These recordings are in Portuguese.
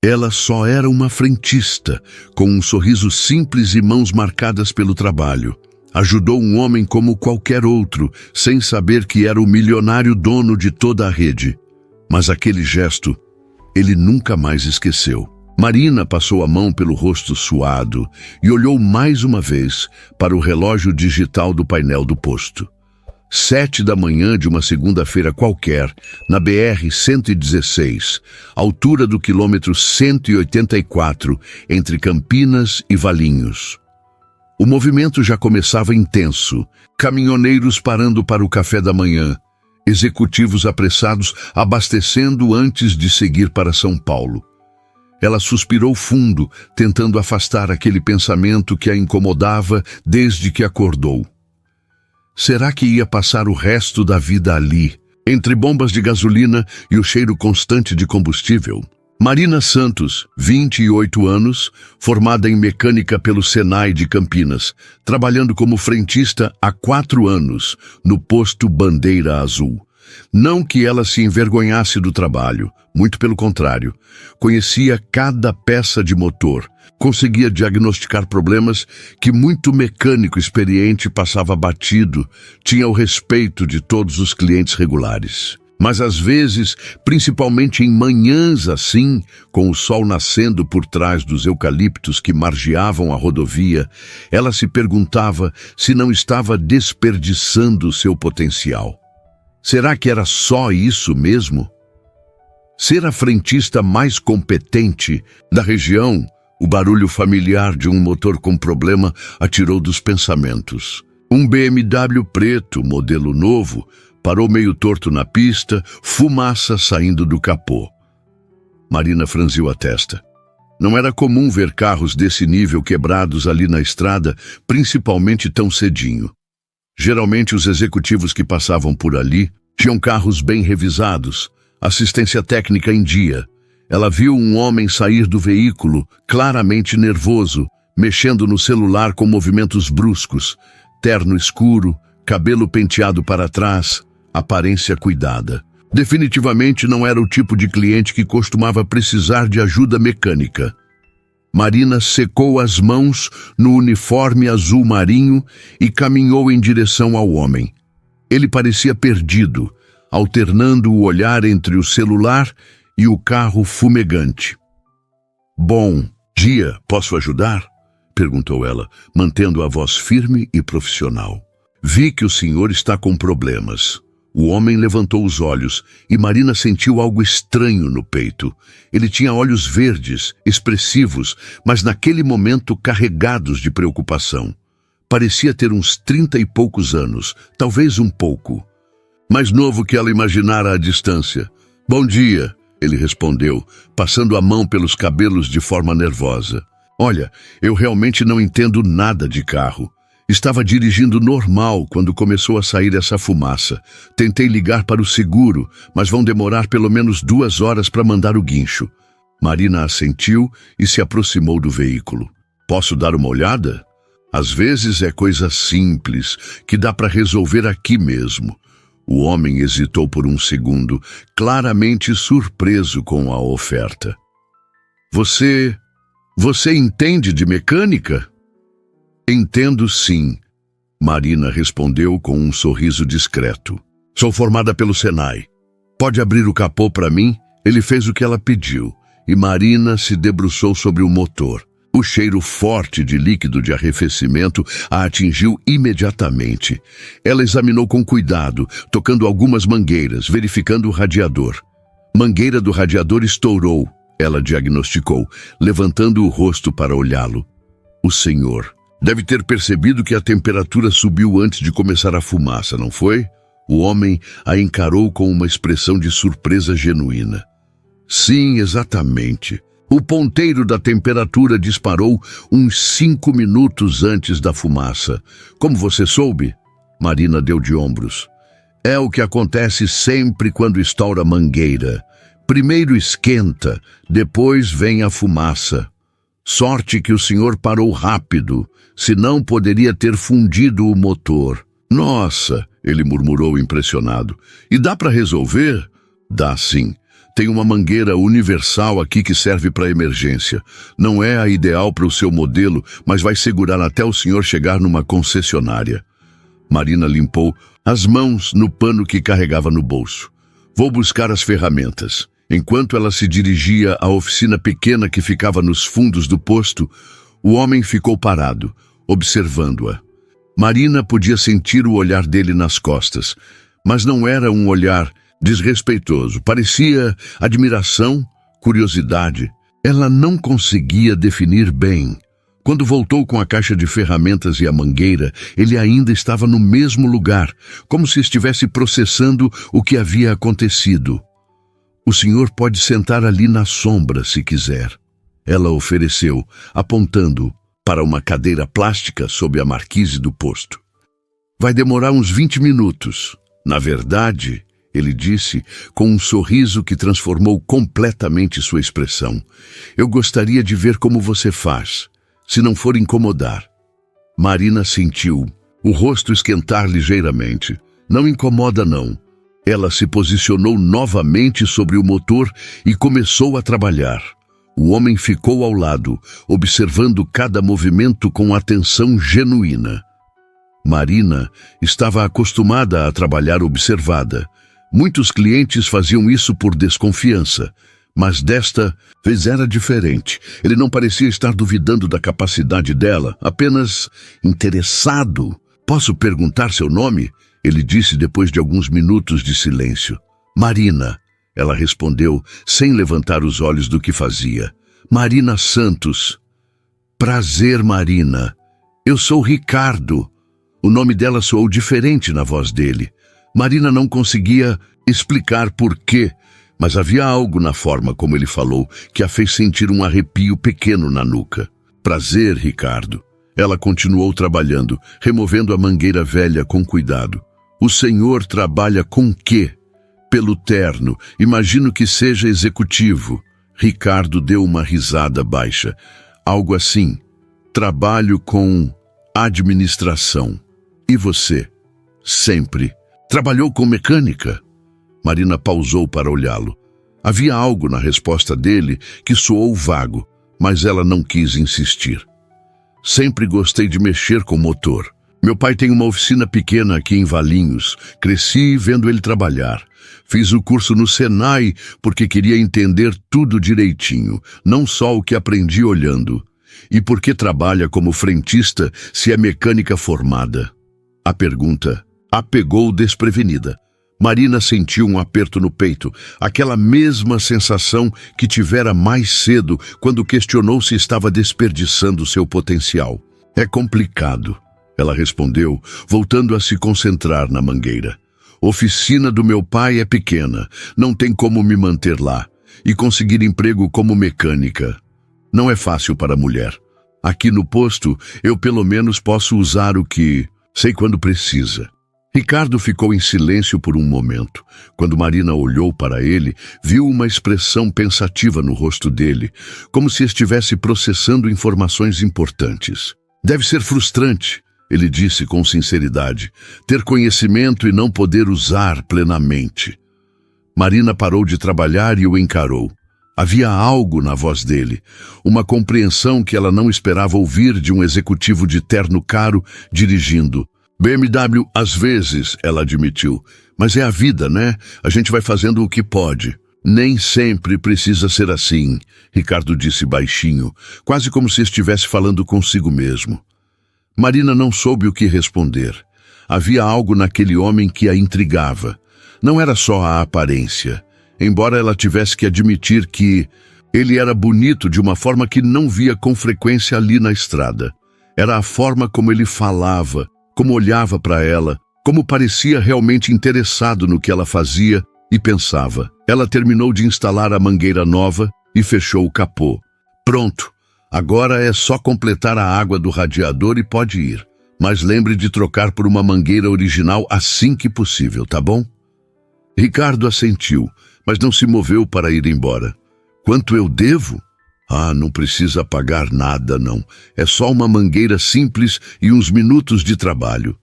Ela só era uma frentista, com um sorriso simples e mãos marcadas pelo trabalho. Ajudou um homem como qualquer outro, sem saber que era o milionário dono de toda a rede. Mas aquele gesto, ele nunca mais esqueceu. Marina passou a mão pelo rosto suado e olhou mais uma vez para o relógio digital do painel do posto. 7 da manhã de uma segunda-feira qualquer, na BR-116, altura do quilômetro 184, entre Campinas e Valinhos. O movimento já começava intenso, caminhoneiros parando para o café da manhã, executivos apressados abastecendo antes de seguir para São Paulo. Ela suspirou fundo, tentando afastar aquele pensamento que a incomodava desde que acordou. Será que ia passar o resto da vida ali, entre bombas de gasolina e o cheiro constante de combustível? Marina Santos, 28 anos, formada em mecânica pelo Senai de Campinas, trabalhando como frentista há 4 anos, no posto Bandeira Azul. Não que ela se envergonhasse do trabalho, muito pelo contrário. Conhecia cada peça de motor, conseguia diagnosticar problemas que muito mecânico experiente passava batido, tinha o respeito de todos os clientes regulares. Mas às vezes, principalmente em manhãs assim, com o sol nascendo por trás dos eucaliptos que margeavam a rodovia, ela se perguntava se não estava desperdiçando seu potencial. Será que era só isso mesmo? Ser a frentista mais competente da região, o barulho familiar de um motor com problema a tirou dos pensamentos. Um BMW preto, modelo novo, parou meio torto na pista, fumaça saindo do capô. Marina franziu a testa. Não era comum ver carros desse nível quebrados ali na estrada, principalmente tão cedinho. Geralmente os executivos que passavam por ali tinham carros bem revisados, assistência técnica em dia. Ela viu um homem sair do veículo, claramente nervoso, mexendo no celular com movimentos bruscos, terno escuro, cabelo penteado para trás, aparência cuidada. Definitivamente não era o tipo de cliente que costumava precisar de ajuda mecânica. Marina secou as mãos no uniforme azul marinho e caminhou em direção ao homem. Ele parecia perdido, alternando o olhar entre o celular e o carro fumegante. "Bom dia, posso ajudar?" perguntou ela, mantendo a voz firme e profissional. "Vi que o senhor está com problemas." O homem levantou os olhos e Marina sentiu algo estranho no peito. Ele tinha olhos verdes, expressivos, mas naquele momento carregados de preocupação. Parecia ter uns 30 e poucos anos, talvez um pouco. Mais novo que ela imaginara à distância. "Bom dia", ele respondeu, passando a mão pelos cabelos de forma nervosa. "Olha, eu realmente não entendo nada de carro. Estava dirigindo normal quando começou a sair essa fumaça. Tentei ligar para o seguro, mas vão demorar pelo menos 2 horas para mandar o guincho." Marina assentiu e se aproximou do veículo. "Posso dar uma olhada? Às vezes é coisa simples, que dá para resolver aqui mesmo." O homem hesitou por um segundo, claramente surpreso com a oferta. Você entende de mecânica?" "Entendo sim", Marina respondeu com um sorriso discreto. "Sou formada pelo Senai. Pode abrir o capô para mim?" Ele fez o que ela pediu, e Marina se debruçou sobre o motor. O cheiro forte de líquido de arrefecimento a atingiu imediatamente. Ela examinou com cuidado, tocando algumas mangueiras, verificando o radiador. Mangueira do radiador estourou, ela diagnosticou, levantando o rosto para olhá-lo. "O senhor deve ter percebido que a temperatura subiu antes de começar a fumaça, não foi?" O homem a encarou com uma expressão de surpresa genuína. "Sim, exatamente. O ponteiro da temperatura disparou uns 5 minutos antes da fumaça. Como você soube?" Marina deu de ombros. "É o que acontece sempre quando estoura a mangueira. Primeiro esquenta, depois vem a fumaça. Sorte que o senhor parou rápido, senão poderia ter fundido o motor." "Nossa", ele murmurou impressionado. "E dá para resolver?" "Dá sim. Tem uma mangueira universal aqui que serve para emergência. Não é a ideal para o seu modelo, mas vai segurar até o senhor chegar numa concessionária. Marina limpou as mãos no pano que carregava no bolso. Vou buscar as ferramentas. Enquanto ela se dirigia à oficina pequena que ficava nos fundos do posto, o homem ficou parado, observando-a. Marina podia sentir o olhar dele nas costas, mas não era um olhar desrespeitoso. Parecia admiração, curiosidade. Ela não conseguia definir bem. Quando voltou com a caixa de ferramentas e a mangueira, ele ainda estava no mesmo lugar, como se estivesse processando o que havia acontecido. O senhor pode sentar ali na sombra, se quiser. Ela ofereceu, apontando para uma cadeira plástica sob a marquise do posto. Vai demorar uns 20 minutos. Na verdade, ele disse, com um sorriso que transformou completamente sua expressão. Eu gostaria de ver como você faz, se não for incomodar. Marina sentiu o rosto esquentar ligeiramente. Não incomoda, não. Ela se posicionou novamente sobre o motor e começou a trabalhar. O homem ficou ao lado, observando cada movimento com atenção genuína. Marina estava acostumada a trabalhar observada. Muitos clientes faziam isso por desconfiança, mas desta vez era diferente. Ele não parecia estar duvidando da capacidade dela, apenas interessado. Posso perguntar seu nome? Ele disse depois de alguns minutos de silêncio. Marina, ela respondeu, sem levantar os olhos do que fazia. Marina Santos. Prazer, Marina. Eu sou Ricardo. O nome dela soou diferente na voz dele. Marina não conseguia explicar por quê, mas havia algo na forma como ele falou que a fez sentir um arrepio pequeno na nuca. Prazer, Ricardo. Ela continuou trabalhando, removendo a mangueira velha com cuidado. O senhor trabalha com quê? Pelo terno. Imagino que seja executivo. Ricardo deu uma risada baixa. Algo assim. Trabalho com administração. E você? Sempre. Trabalhou com mecânica? Marina pausou para olhá-lo. Havia algo na resposta dele que soou vago, mas ela não quis insistir. Sempre gostei de mexer com motor. Meu pai tem uma oficina pequena aqui em Valinhos. Cresci vendo ele trabalhar. Fiz o curso no Senai porque queria entender tudo direitinho, não só o que aprendi olhando. E por que trabalha como frentista se é mecânica formada? A pergunta a pegou desprevenida. Marina sentiu um aperto no peito, aquela mesma sensação que tivera mais cedo quando questionou se estava desperdiçando seu potencial. É complicado, ela respondeu, voltando a se concentrar na mangueira. Oficina do meu pai é pequena, não tem como me manter lá. E conseguir emprego como mecânica não é fácil para a mulher. Aqui no posto, eu pelo menos posso usar o que sei quando precisa. Ricardo ficou em silêncio por um momento. Quando Marina olhou para ele, viu uma expressão pensativa no rosto dele, como se estivesse processando informações importantes. Deve ser frustrante, ele disse com sinceridade, ter conhecimento e não poder usar plenamente. Marina parou de trabalhar e o encarou. Havia algo na voz dele, uma compreensão que ela não esperava ouvir de um executivo de terno caro dirigindo. BMW, às vezes, ela admitiu, mas é a vida, né? A gente vai fazendo o que pode. Nem sempre precisa ser assim, Ricardo disse baixinho, quase como se estivesse falando consigo mesmo. Marina não soube o que responder. Havia algo naquele homem que a intrigava. Não era só a aparência, embora ela tivesse que admitir que ele era bonito de uma forma que não via com frequência ali na estrada. Era a forma como ele falava, como olhava para ela, como parecia realmente interessado no que ela fazia e pensava. Ela terminou de instalar a mangueira nova e fechou o capô. Pronto, agora é só completar a água do radiador e pode ir. Mas lembre de trocar por uma mangueira original assim que possível, tá bom? Ricardo assentiu, mas não se moveu para ir embora. Quanto eu devo? Não precisa pagar nada, não. É só uma mangueira simples e uns minutos de trabalho.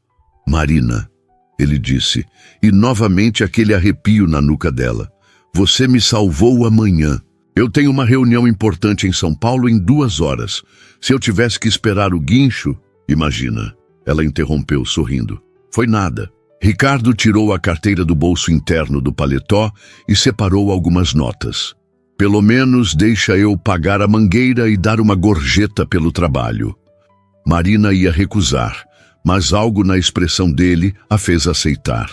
Marina, ele disse, e novamente aquele arrepio na nuca dela. Você me salvou amanhã. Eu tenho uma reunião importante em São Paulo em 2 horas. Se eu tivesse que esperar o guincho... Imagina. Ela interrompeu, sorrindo. Foi nada. Ricardo tirou a carteira do bolso interno do paletó e separou algumas notas. Pelo menos deixa eu pagar a mangueira e dar uma gorjeta pelo trabalho. Marina ia recusar, mas algo na expressão dele a fez aceitar.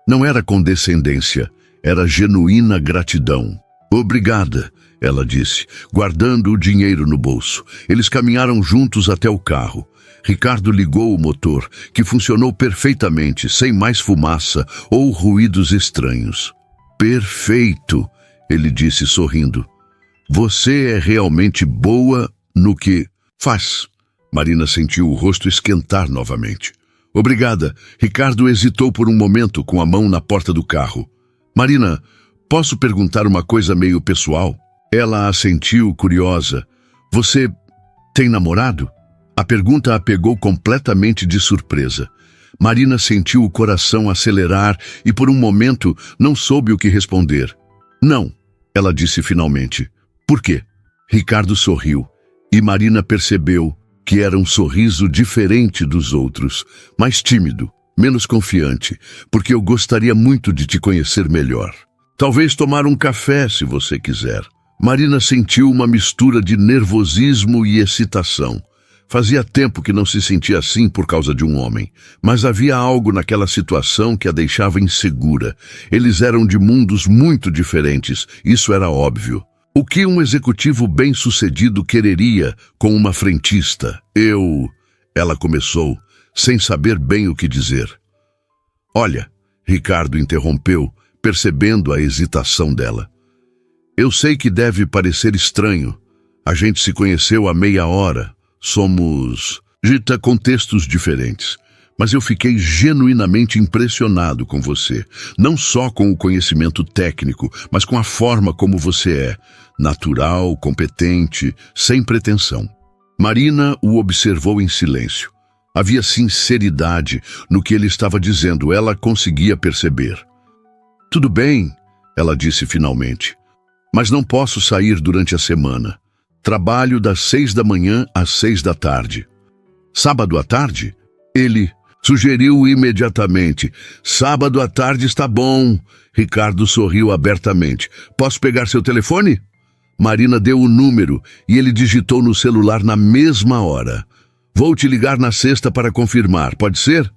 Não era condescendência, era genuína gratidão. Obrigada, ela disse, guardando o dinheiro no bolso. Eles caminharam juntos até o carro. Ricardo ligou o motor, que funcionou perfeitamente, sem mais fumaça ou ruídos estranhos. Perfeito, ele disse sorrindo. Você é realmente boa no que faz. Marina sentiu o rosto esquentar novamente. Obrigada. Ricardo hesitou por um momento com a mão na porta do carro. Marina, posso perguntar uma coisa meio pessoal? Ela assentiu, curiosa. Você tem namorado? A pergunta a pegou completamente de surpresa. Marina sentiu o coração acelerar e por um momento não soube o que responder. Não, ela disse finalmente. Por quê? Ricardo sorriu e Marina percebeu que era um sorriso diferente dos outros, mais tímido, menos confiante, porque eu gostaria muito de te conhecer melhor. Talvez tomar um café, se você quiser. Marina sentiu uma mistura de nervosismo e excitação. Fazia tempo que não se sentia assim por causa de um homem, mas havia algo naquela situação que a deixava insegura. Eles eram de mundos muito diferentes, isso era óbvio. O que um executivo bem-sucedido quereria com uma frentista? Ela começou, sem saber bem o que dizer. Olha, Ricardo interrompeu, percebendo a hesitação dela. Eu sei que deve parecer estranho. A gente se conheceu há meia hora. Somos contextos diferentes, mas eu fiquei genuinamente impressionado com você, não só com o conhecimento técnico, mas com a forma como você é, natural, competente, sem pretensão. Marina o observou em silêncio. Havia sinceridade no que ele estava dizendo, ela conseguia perceber. Tudo bem, ela disse finalmente, mas não posso sair durante a semana. Trabalho das 6 da manhã às 6 da tarde. Sábado à tarde? Ele sugeriu imediatamente. Sábado à tarde está bom. Ricardo sorriu abertamente. Posso pegar seu telefone? Marina deu o número e ele digitou no celular na mesma hora. Vou te ligar na sexta para confirmar. Pode ser?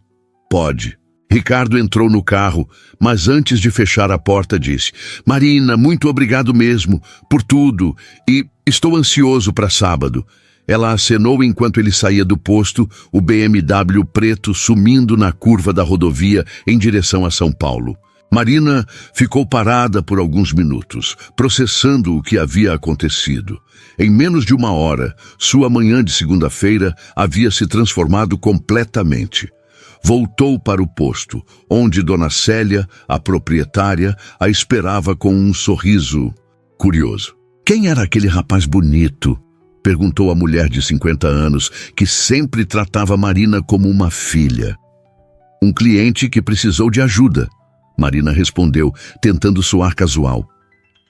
Pode. Ricardo entrou no carro, mas antes de fechar a porta disse: Marina, muito obrigado mesmo, por tudo, e estou ansioso para sábado. Ela acenou enquanto ele saía do posto, o BMW preto sumindo na curva da rodovia em direção a São Paulo. Marina ficou parada por alguns minutos, processando o que havia acontecido. Em menos de 1 hora, sua manhã de segunda-feira havia se transformado completamente. Voltou para o posto, onde Dona Célia, a proprietária, a esperava com um sorriso curioso. Quem era aquele rapaz bonito? Perguntou a mulher de 50 anos, que sempre tratava Marina como uma filha. Um cliente que precisou de ajuda. Marina respondeu, tentando soar casual.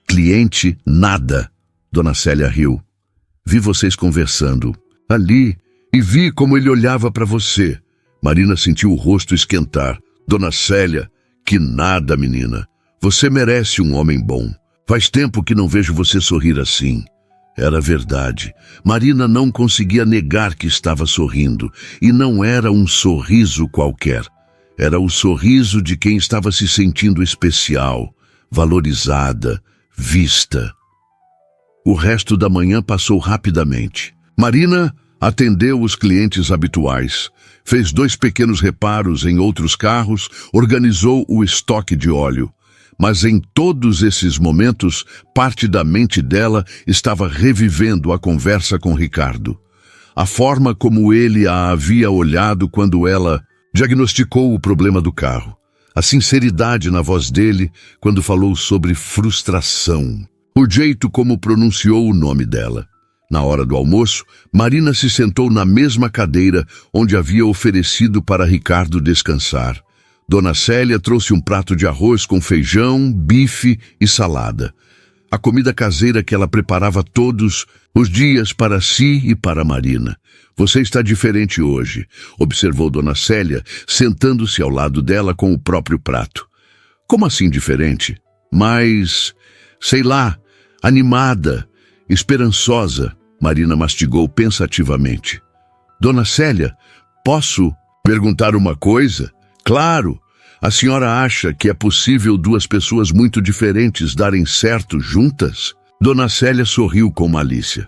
Cliente, nada. Dona Célia riu. Vi vocês conversando ali e vi como ele olhava para você. Marina sentiu o rosto esquentar. Dona Célia, que nada, menina. Você merece um homem bom. Faz tempo que não vejo você sorrir assim. Era verdade. Marina não conseguia negar que estava sorrindo. E não era um sorriso qualquer. Era o sorriso de quem estava se sentindo especial, valorizada, vista. O resto da manhã passou rapidamente. Marina atendeu os clientes habituais, fez 2 pequenos reparos em outros carros, organizou o estoque de óleo. Mas em todos esses momentos, parte da mente dela estava revivendo a conversa com Ricardo. A forma como ele a havia olhado quando ela diagnosticou o problema do carro. A sinceridade na voz dele quando falou sobre frustração. O jeito como pronunciou o nome dela. Na hora do almoço, Marina se sentou na mesma cadeira onde havia oferecido para Ricardo descansar. Dona Célia trouxe um prato de arroz com feijão, bife e salada. A comida caseira que ela preparava todos os dias para si e para Marina. Você está diferente hoje, observou Dona Célia, sentando-se ao lado dela com o próprio prato. Como assim diferente? Mais, sei lá, animada, esperançosa, Marina mastigou pensativamente. Dona Célia, posso perguntar uma coisa? Claro! A senhora acha que é possível duas pessoas muito diferentes darem certo juntas? Dona Célia sorriu com malícia.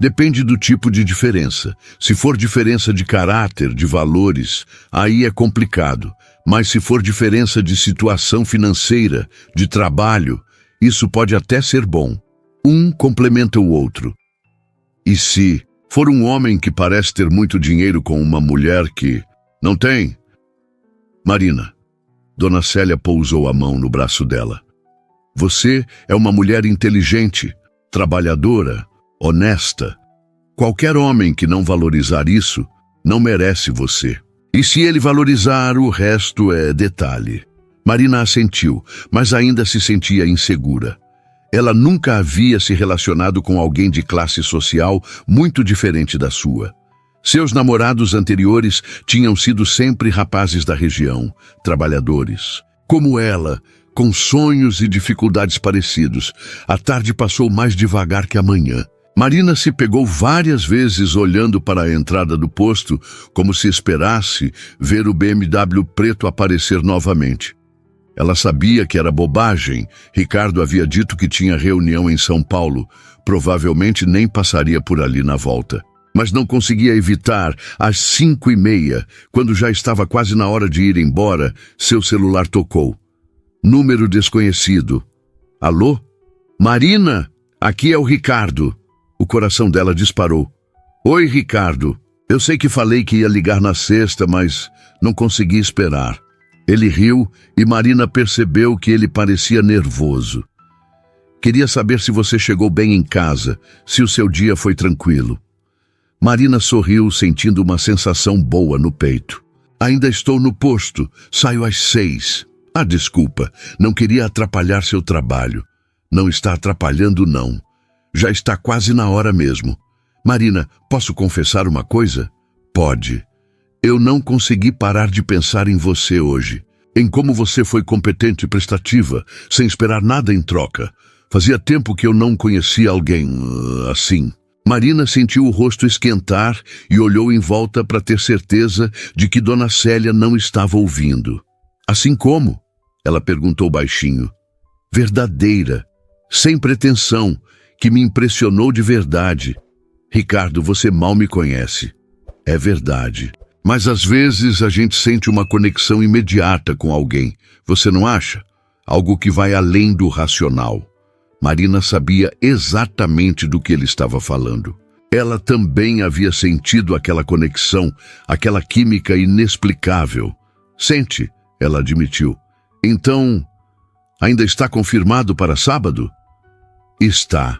Depende do tipo de diferença. Se for diferença de caráter, de valores, aí é complicado. Mas se for diferença de situação financeira, de trabalho, isso pode até ser bom. Um complementa o outro. E se for um homem que parece ter muito dinheiro com uma mulher que não tem? Marina. Dona Célia pousou a mão no braço dela. Você é uma mulher inteligente, trabalhadora, honesta. Qualquer homem que não valorizar isso, não merece você. E se ele valorizar, o resto é detalhe. Marina assentiu, mas ainda se sentia insegura. Ela nunca havia se relacionado com alguém de classe social muito diferente da sua. Seus namorados anteriores tinham sido sempre rapazes da região, trabalhadores. Como ela, com sonhos e dificuldades parecidos, a tarde passou mais devagar que a manhã. Marina se pegou várias vezes olhando para a entrada do posto, como se esperasse ver o BMW preto aparecer novamente. Ela sabia que era bobagem. Ricardo havia dito que tinha reunião em São Paulo. Provavelmente nem passaria por ali na volta. Mas não conseguia evitar, às 5:30, quando já estava quase na hora de ir embora, seu celular tocou. Número desconhecido. Alô? Marina, aqui é o Ricardo. O coração dela disparou. Oi, Ricardo. Eu sei que falei que ia ligar na sexta, mas não consegui esperar. Ele riu e Marina percebeu que ele parecia nervoso. Queria saber se você chegou bem em casa, se o seu dia foi tranquilo. Marina sorriu, sentindo uma sensação boa no peito. Ainda estou no posto, saio às 6. Ah, desculpa, não queria atrapalhar seu trabalho. Não está atrapalhando, não. Já está quase na hora mesmo. Marina, posso confessar uma coisa? Pode. Eu não consegui parar de pensar em você hoje. Em como você foi competente e prestativa, sem esperar nada em troca. Fazia tempo que eu não conhecia alguém assim. Marina sentiu o rosto esquentar e olhou em volta para ter certeza de que Dona Célia não estava ouvindo. Assim como? Ela perguntou baixinho. Verdadeira, sem pretensão, que me impressionou de verdade. Ricardo, você mal me conhece. É verdade. Mas às vezes a gente sente uma conexão imediata com alguém. Você não acha? Algo que vai além do racional. Marina sabia exatamente do que ele estava falando. Ela também havia sentido aquela conexão, aquela química inexplicável. Sente, ela admitiu. Então, ainda está confirmado para sábado? Está.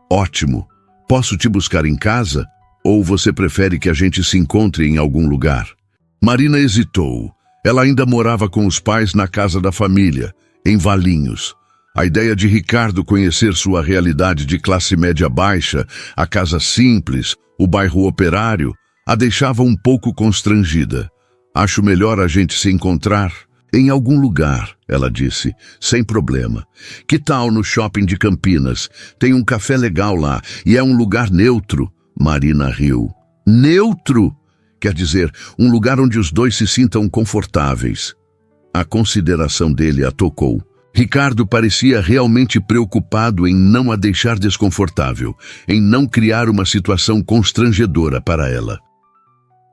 Ótimo. Posso te buscar em casa? Ou você prefere que a gente se encontre em algum lugar? Marina hesitou. Ela ainda morava com os pais na casa da família, em Valinhos. A ideia de Ricardo conhecer sua realidade de classe média baixa, a casa simples, o bairro operário, a deixava um pouco constrangida. Acho melhor a gente se encontrar em algum lugar, ela disse, sem problema. Que tal no shopping de Campinas? Tem um café legal lá e é um lugar neutro. Marina riu. Neutro? Quer dizer, um lugar onde os dois se sintam confortáveis. A consideração dele a tocou. Ricardo parecia realmente preocupado em não a deixar desconfortável, em não criar uma situação constrangedora para ela.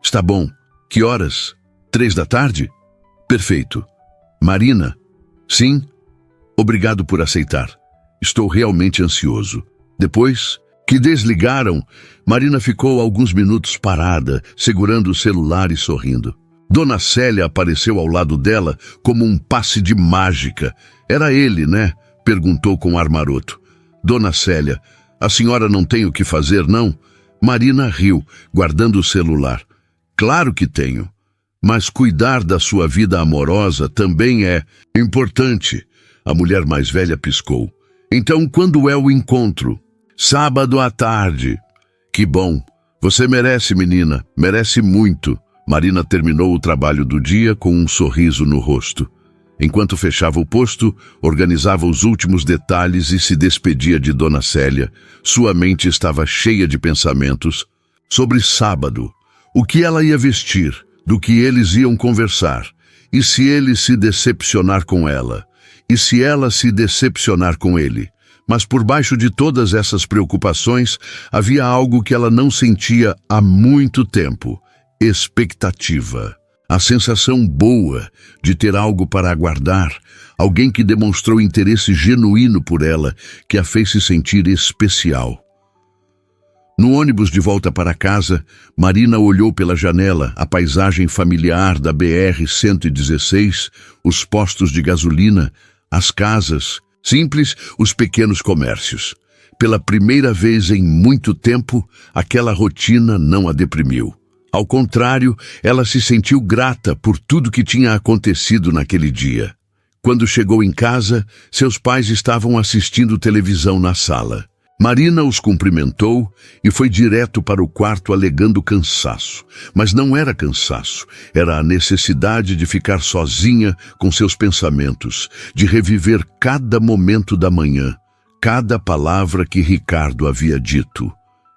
Está bom. Que horas? 3 da tarde? Perfeito. Marina? Sim? Obrigado por aceitar. Estou realmente ansioso. Depois que desligaram, Marina ficou alguns minutos parada, segurando o celular e sorrindo. Dona Célia apareceu ao lado dela como um passe de mágica. Era ele, né? Perguntou com ar maroto. Dona Célia, a senhora não tem o que fazer, não? Marina riu, guardando o celular. Claro que tenho. Mas cuidar da sua vida amorosa também é importante. A mulher mais velha piscou. Então, quando é o encontro? Sábado à tarde. Que bom. Você merece, menina. Merece muito. Marina terminou o trabalho do dia com um sorriso no rosto. Enquanto fechava o posto, organizava os últimos detalhes e se despedia de Dona Célia. Sua mente estava cheia de pensamentos sobre sábado, o que ela ia vestir, do que eles iam conversar, e se ele se decepcionar com ela, e se ela se decepcionar com ele. Mas por baixo de todas essas preocupações, havia algo que ela não sentia há muito tempo: expectativa. A sensação boa de ter algo para aguardar, alguém que demonstrou interesse genuíno por ela, que a fez se sentir especial. No ônibus de volta para casa, Marina olhou pela janela a paisagem familiar da BR-116, os postos de gasolina, as casas, simples, os pequenos comércios. Pela primeira vez em muito tempo, aquela rotina não a deprimiu. Ao contrário, ela se sentiu grata por tudo que tinha acontecido naquele dia. Quando chegou em casa, seus pais estavam assistindo televisão na sala. Marina os cumprimentou e foi direto para o quarto alegando cansaço. Mas não era cansaço, era a necessidade de ficar sozinha com seus pensamentos, de reviver cada momento da manhã, cada palavra que Ricardo havia dito.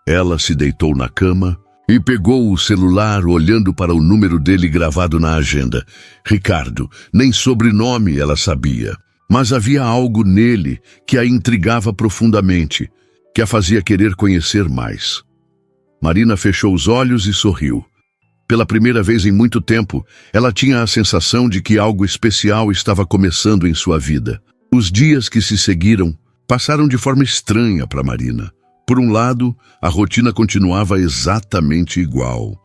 Ela se deitou na cama e pegou o celular olhando para o número dele gravado na agenda. Ricardo, nem sobrenome ela sabia, mas havia algo nele que a intrigava profundamente, que a fazia querer conhecer mais. Marina fechou os olhos e sorriu. Pela primeira vez em muito tempo, ela tinha a sensação de que algo especial estava começando em sua vida. Os dias que se seguiram passaram de forma estranha para Marina. Por um lado, a rotina continuava exatamente igual.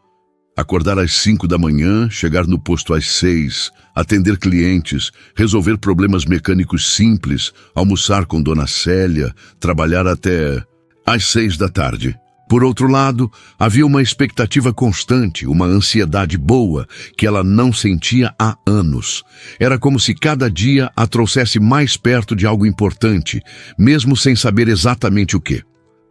Acordar às 5 da manhã, chegar no posto às 6, atender clientes, resolver problemas mecânicos simples, almoçar com Dona Célia, trabalhar até às 6 da tarde. Por outro lado, havia uma expectativa constante, uma ansiedade boa, que ela não sentia há anos. Era como se cada dia a trouxesse mais perto de algo importante, mesmo sem saber exatamente o quê.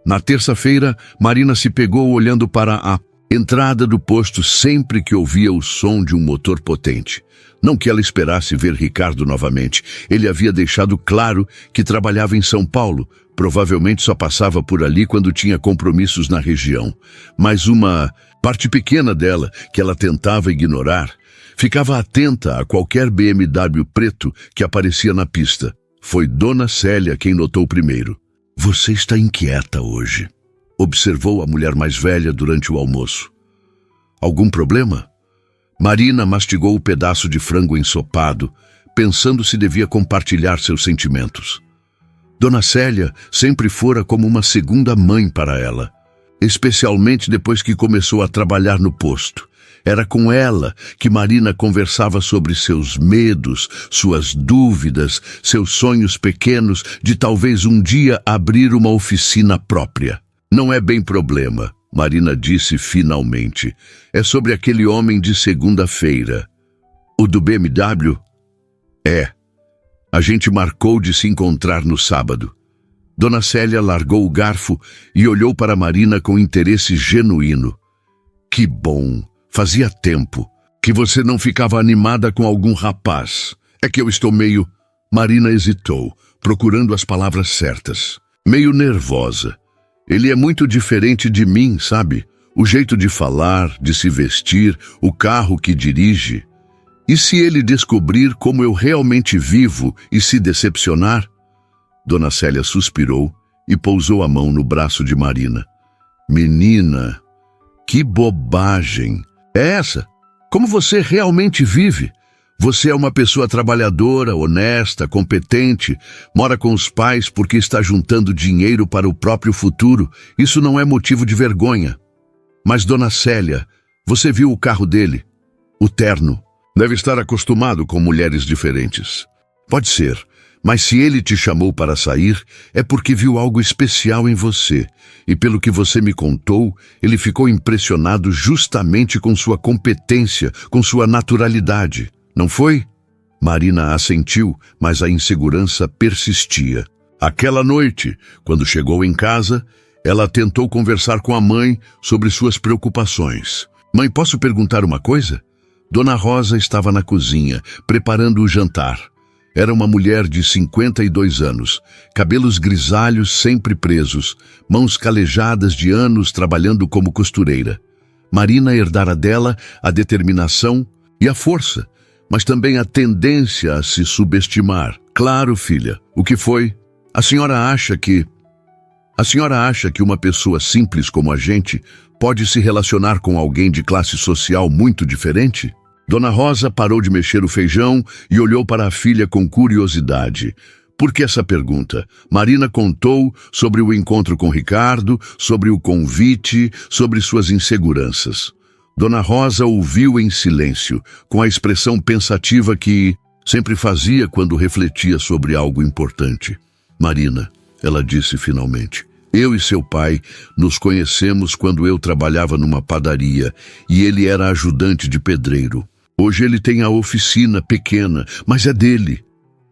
Na terça-feira, Marina se pegou olhando para a entrada do posto sempre que ouvia o som de um motor potente. Não que ela esperasse ver Ricardo novamente. Ele havia deixado claro que trabalhava em São Paulo. Provavelmente só passava por ali quando tinha compromissos na região. Mas uma parte pequena dela, que ela tentava ignorar, ficava atenta a qualquer BMW preto que aparecia na pista. Foi Dona Célia quem notou primeiro. "Você está inquieta hoje", observou a mulher mais velha durante o almoço. "Algum problema?" Marina mastigou o pedaço de frango ensopado, pensando se devia compartilhar seus sentimentos. Dona Célia sempre fora como uma segunda mãe para ela, especialmente depois que começou a trabalhar no posto. Era com ela que Marina conversava sobre seus medos, suas dúvidas, seus sonhos pequenos de talvez um dia abrir uma oficina própria. "Não é bem problema", Marina disse finalmente. "É sobre aquele homem de segunda-feira." "O do BMW?" "É. A gente marcou de se encontrar no sábado." Dona Célia largou o garfo e olhou para Marina com interesse genuíno. "Que bom. Fazia tempo que você não ficava animada com algum rapaz. É que eu estou meio..." Marina hesitou, procurando as palavras certas. "Meio nervosa. Ele é muito diferente de mim, sabe? O jeito de falar, de se vestir, o carro que dirige. E se ele descobrir como eu realmente vivo e se decepcionar?" Dona Célia suspirou e pousou a mão no braço de Marina. "Menina, que bobagem! É essa? Como você realmente vive? Você é uma pessoa trabalhadora, honesta, competente, mora com os pais porque está juntando dinheiro para o próprio futuro. Isso não é motivo de vergonha. Mas, Dona Célia, você viu o carro dele? O terno. Deve estar acostumado com mulheres diferentes." "Pode ser, Mas se ele te chamou para sair, é porque viu algo especial em você. E pelo que você me contou, ele ficou impressionado justamente com sua competência, com sua naturalidade. Não foi? Marina assentiu, mas a insegurança persistia. Aquela noite, quando chegou em casa, ela tentou conversar com a mãe sobre suas preocupações. Mãe, posso perguntar uma coisa? Dona Rosa estava na cozinha, preparando o jantar. Era uma mulher de 52 anos, cabelos grisalhos sempre presos, mãos calejadas de anos trabalhando como costureira. Marina herdara dela a determinação e a força, mas também a tendência a se subestimar. Claro, filha, o que foi? A senhora acha que uma pessoa simples como a gente pode se relacionar com alguém de classe social muito diferente? Dona Rosa parou de mexer o feijão e olhou para a filha com curiosidade. Por que essa pergunta? Marina contou sobre o encontro com Ricardo, sobre o convite, sobre suas inseguranças. Dona Rosa ouviu em silêncio, com a expressão pensativa que sempre fazia quando refletia sobre algo importante. Marina, ela disse finalmente, eu e seu pai nos conhecemos quando eu trabalhava numa padaria e ele era ajudante de pedreiro. Hoje ele tem a oficina pequena, mas é dele.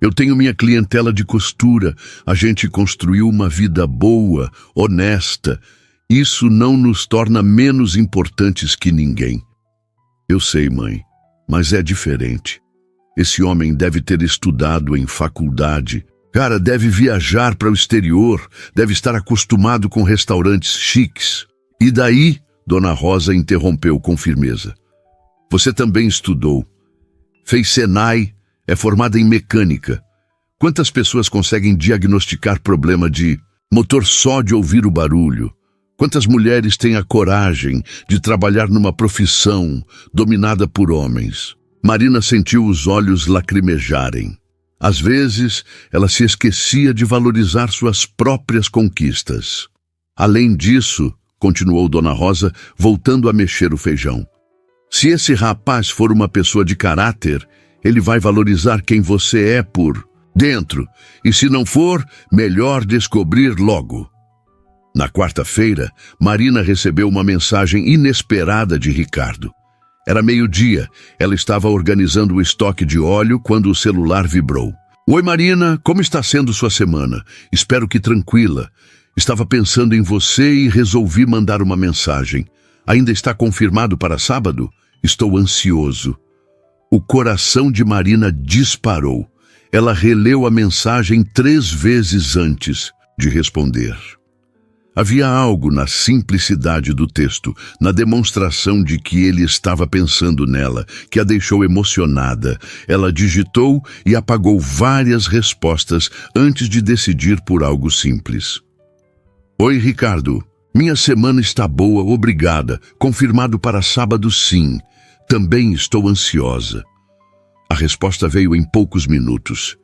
Eu tenho minha clientela de costura. A gente construiu uma vida boa, honesta. Isso não nos torna menos importantes que ninguém. Eu sei, mãe, mas é diferente. Esse homem deve ter estudado em faculdade. Cara, deve viajar para o exterior, deve estar acostumado com restaurantes chiques. E daí, Dona Rosa interrompeu com firmeza. Você também estudou. Fez Senai, é formada em mecânica. Quantas pessoas conseguem diagnosticar problema de motor só de ouvir o barulho? Quantas mulheres têm a coragem de trabalhar numa profissão dominada por homens? Marina sentiu os olhos lacrimejarem. Às vezes, ela se esquecia de valorizar suas próprias conquistas. Além disso, continuou Dona Rosa, voltando a mexer o feijão, se esse rapaz for uma pessoa de caráter, ele vai valorizar quem você é por dentro. E se não for, melhor descobrir logo. Na quarta-feira, Marina recebeu uma mensagem inesperada de Ricardo. Era meio-dia, ela estava organizando o estoque de óleo quando o celular vibrou. Oi, Marina, como está sendo sua semana? Espero que tranquila. Estava pensando em você e resolvi mandar uma mensagem. Ainda está confirmado para sábado? Estou ansioso. O coração de Marina disparou. Ela releu a mensagem 3 vezes antes de responder. Havia algo na simplicidade do texto, na demonstração de que ele estava pensando nela, que a deixou emocionada. Ela digitou e apagou várias respostas antes de decidir por algo simples. Oi, Ricardo. Minha semana está boa, obrigada. Confirmado para sábado, sim. Também estou ansiosa. A resposta veio em poucos minutos.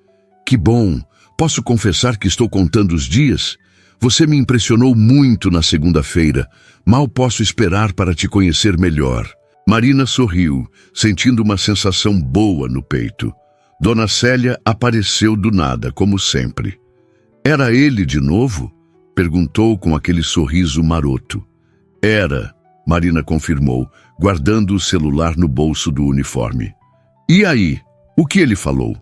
Que bom! Posso confessar que estou contando os dias? Você me impressionou muito na segunda-feira. Mal posso esperar para te conhecer melhor. Marina sorriu, sentindo uma sensação boa no peito. Dona Célia apareceu do nada, como sempre. Era ele de novo? Perguntou com aquele sorriso maroto. Era, Marina confirmou, guardando o celular no bolso do uniforme. E aí, o que ele falou?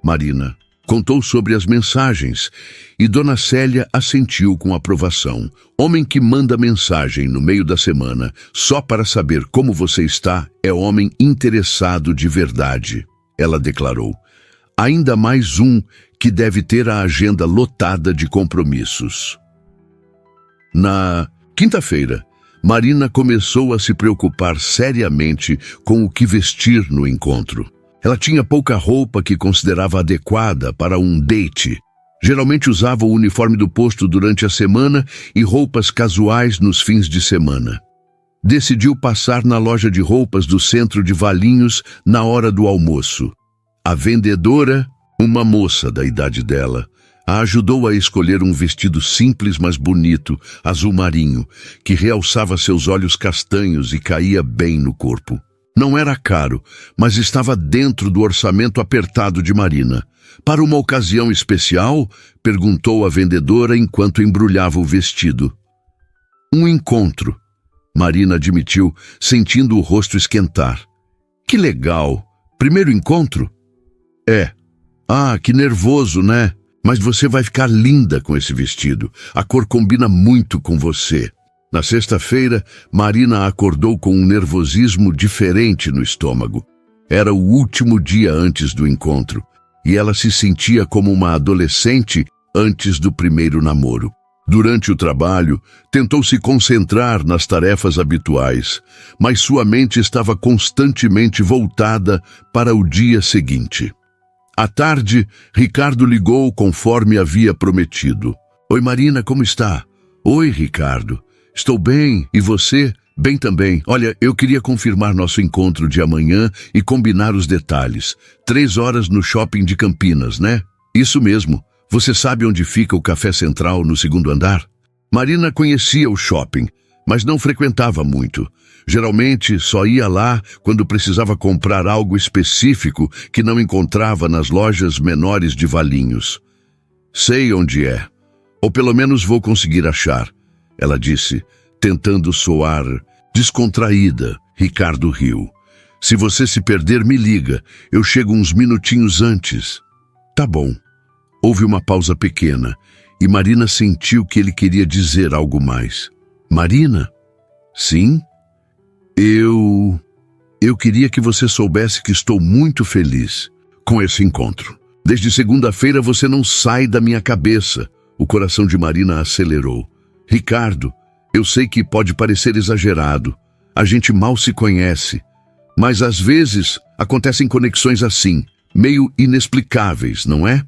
Marina contou sobre as mensagens e Dona Célia assentiu com aprovação. Homem que manda mensagem no meio da semana só para saber como você está é homem interessado de verdade, ela declarou. Ainda mais um que deve ter a agenda lotada de compromissos. Na quinta-feira, Marina começou a se preocupar seriamente com o que vestir no encontro. Ela tinha pouca roupa que considerava adequada para um date. Geralmente usava o uniforme do posto durante a semana e roupas casuais nos fins de semana. Decidiu passar na loja de roupas do centro de Valinhos na hora do almoço. A vendedora, uma moça da idade dela, a ajudou a escolher um vestido simples, mas bonito, azul marinho, que realçava seus olhos castanhos e caía bem no corpo. Não era caro, mas estava dentro do orçamento apertado de Marina. Para uma ocasião especial? Perguntou a vendedora enquanto embrulhava o vestido. Um encontro, Marina admitiu, sentindo o rosto esquentar. Que legal! Primeiro encontro? É. Ah, que nervoso, né? Mas você vai ficar linda com esse vestido. A cor combina muito com você. Na sexta-feira, Marina acordou com um nervosismo diferente no estômago. Era o último dia antes do encontro, e ela se sentia como uma adolescente antes do primeiro namoro. Durante o trabalho, tentou se concentrar nas tarefas habituais, mas sua mente estava constantemente voltada para o dia seguinte. À tarde, Ricardo ligou conforme havia prometido. Oi, Marina, como está? Oi, Ricardo. Estou bem, e você? Bem também. Olha, eu queria confirmar nosso encontro de amanhã e combinar os detalhes. 3 horas no shopping de Campinas, né? Isso mesmo. Você sabe onde fica o Café Central no 2º andar? Marina conhecia o shopping, mas não frequentava muito. Geralmente só ia lá quando precisava comprar algo específico que não encontrava nas lojas menores de Valinhos. Sei onde é. Ou pelo menos vou conseguir achar, ela disse, tentando soar descontraída. Ricardo riu. Se você se perder, me liga. Eu chego uns minutinhos antes. Tá bom. Houve uma pausa pequena e Marina sentiu que ele queria dizer algo mais. Marina? Sim? Eu queria que você soubesse que estou muito feliz com esse encontro. Desde segunda-feira você não sai da minha cabeça. O coração de Marina acelerou. Ricardo, eu sei que pode parecer exagerado. A gente mal se conhece. Mas às vezes acontecem conexões assim, meio inexplicáveis, não é?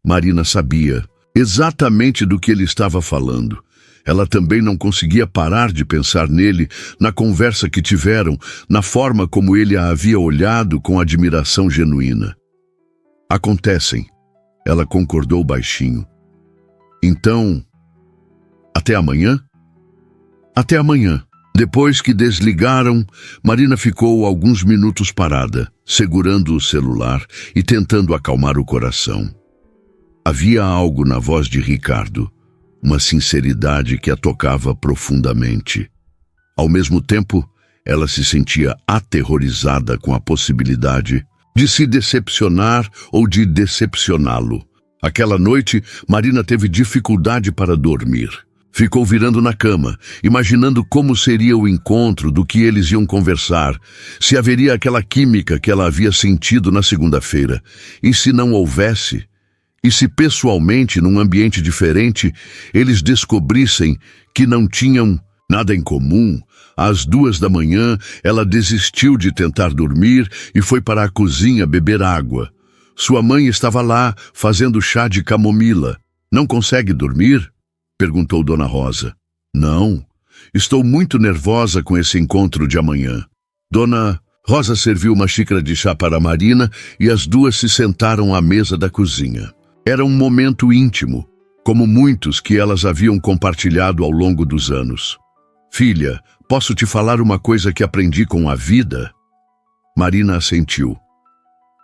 Marina sabia exatamente do que ele estava falando. Ela também não conseguia parar de pensar nele, na conversa que tiveram, na forma como ele a havia olhado com admiração genuína. Acontecem, ela concordou baixinho. Então, até amanhã? Até amanhã. Depois que desligaram, Marina ficou alguns minutos parada, segurando o celular e tentando acalmar o coração. Havia algo na voz de Ricardo, uma sinceridade que a tocava profundamente. Ao mesmo tempo, ela se sentia aterrorizada com a possibilidade de se decepcionar ou de decepcioná-lo. Aquela noite, Marina teve dificuldade para dormir. Ficou virando na cama, imaginando como seria o encontro, do que eles iam conversar, se haveria aquela química que ela havia sentido na segunda-feira. E se não houvesse? E se pessoalmente, num ambiente diferente, eles descobrissem que não tinham nada em comum? Às 2 da manhã, ela desistiu de tentar dormir e foi para a cozinha beber água. Sua mãe estava lá, fazendo chá de camomila. Não consegue dormir? Perguntou Dona Rosa. Não, estou muito nervosa com esse encontro de amanhã. Dona Rosa serviu uma xícara de chá para Marina e as duas se sentaram à mesa da cozinha. Era um momento íntimo, como muitos que elas haviam compartilhado ao longo dos anos. Filha, posso te falar uma coisa que aprendi com a vida? Marina assentiu.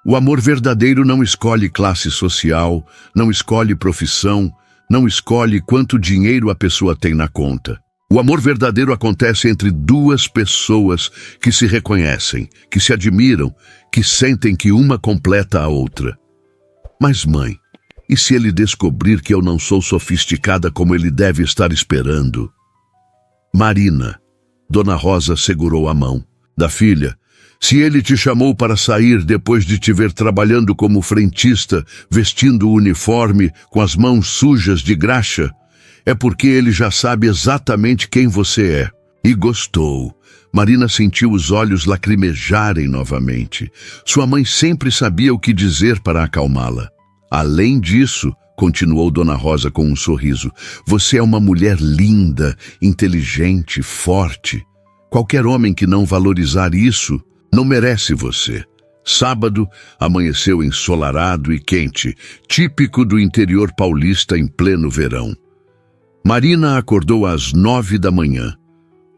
O amor verdadeiro não escolhe classe social, não escolhe profissão, não escolhe quanto dinheiro a pessoa tem na conta. O amor verdadeiro acontece entre duas pessoas que se reconhecem, que se admiram, que sentem que uma completa a outra. Mas, mãe, e se ele descobrir que eu não sou sofisticada como ele deve estar esperando? Marina, Dona Rosa segurou a mão da filha. Se ele te chamou para sair depois de te ver trabalhando como frentista, vestindo o uniforme, com as mãos sujas de graxa, é porque ele já sabe exatamente quem você é. E gostou. Marina sentiu os olhos lacrimejarem novamente. Sua mãe sempre sabia o que dizer para acalmá-la. Além disso, continuou Dona Rosa com um sorriso, você é uma mulher linda, inteligente, forte. Qualquer homem que não valorizar isso não merece você. Sábado amanheceu ensolarado e quente, típico do interior paulista em pleno verão. Marina acordou às 9 da manhã.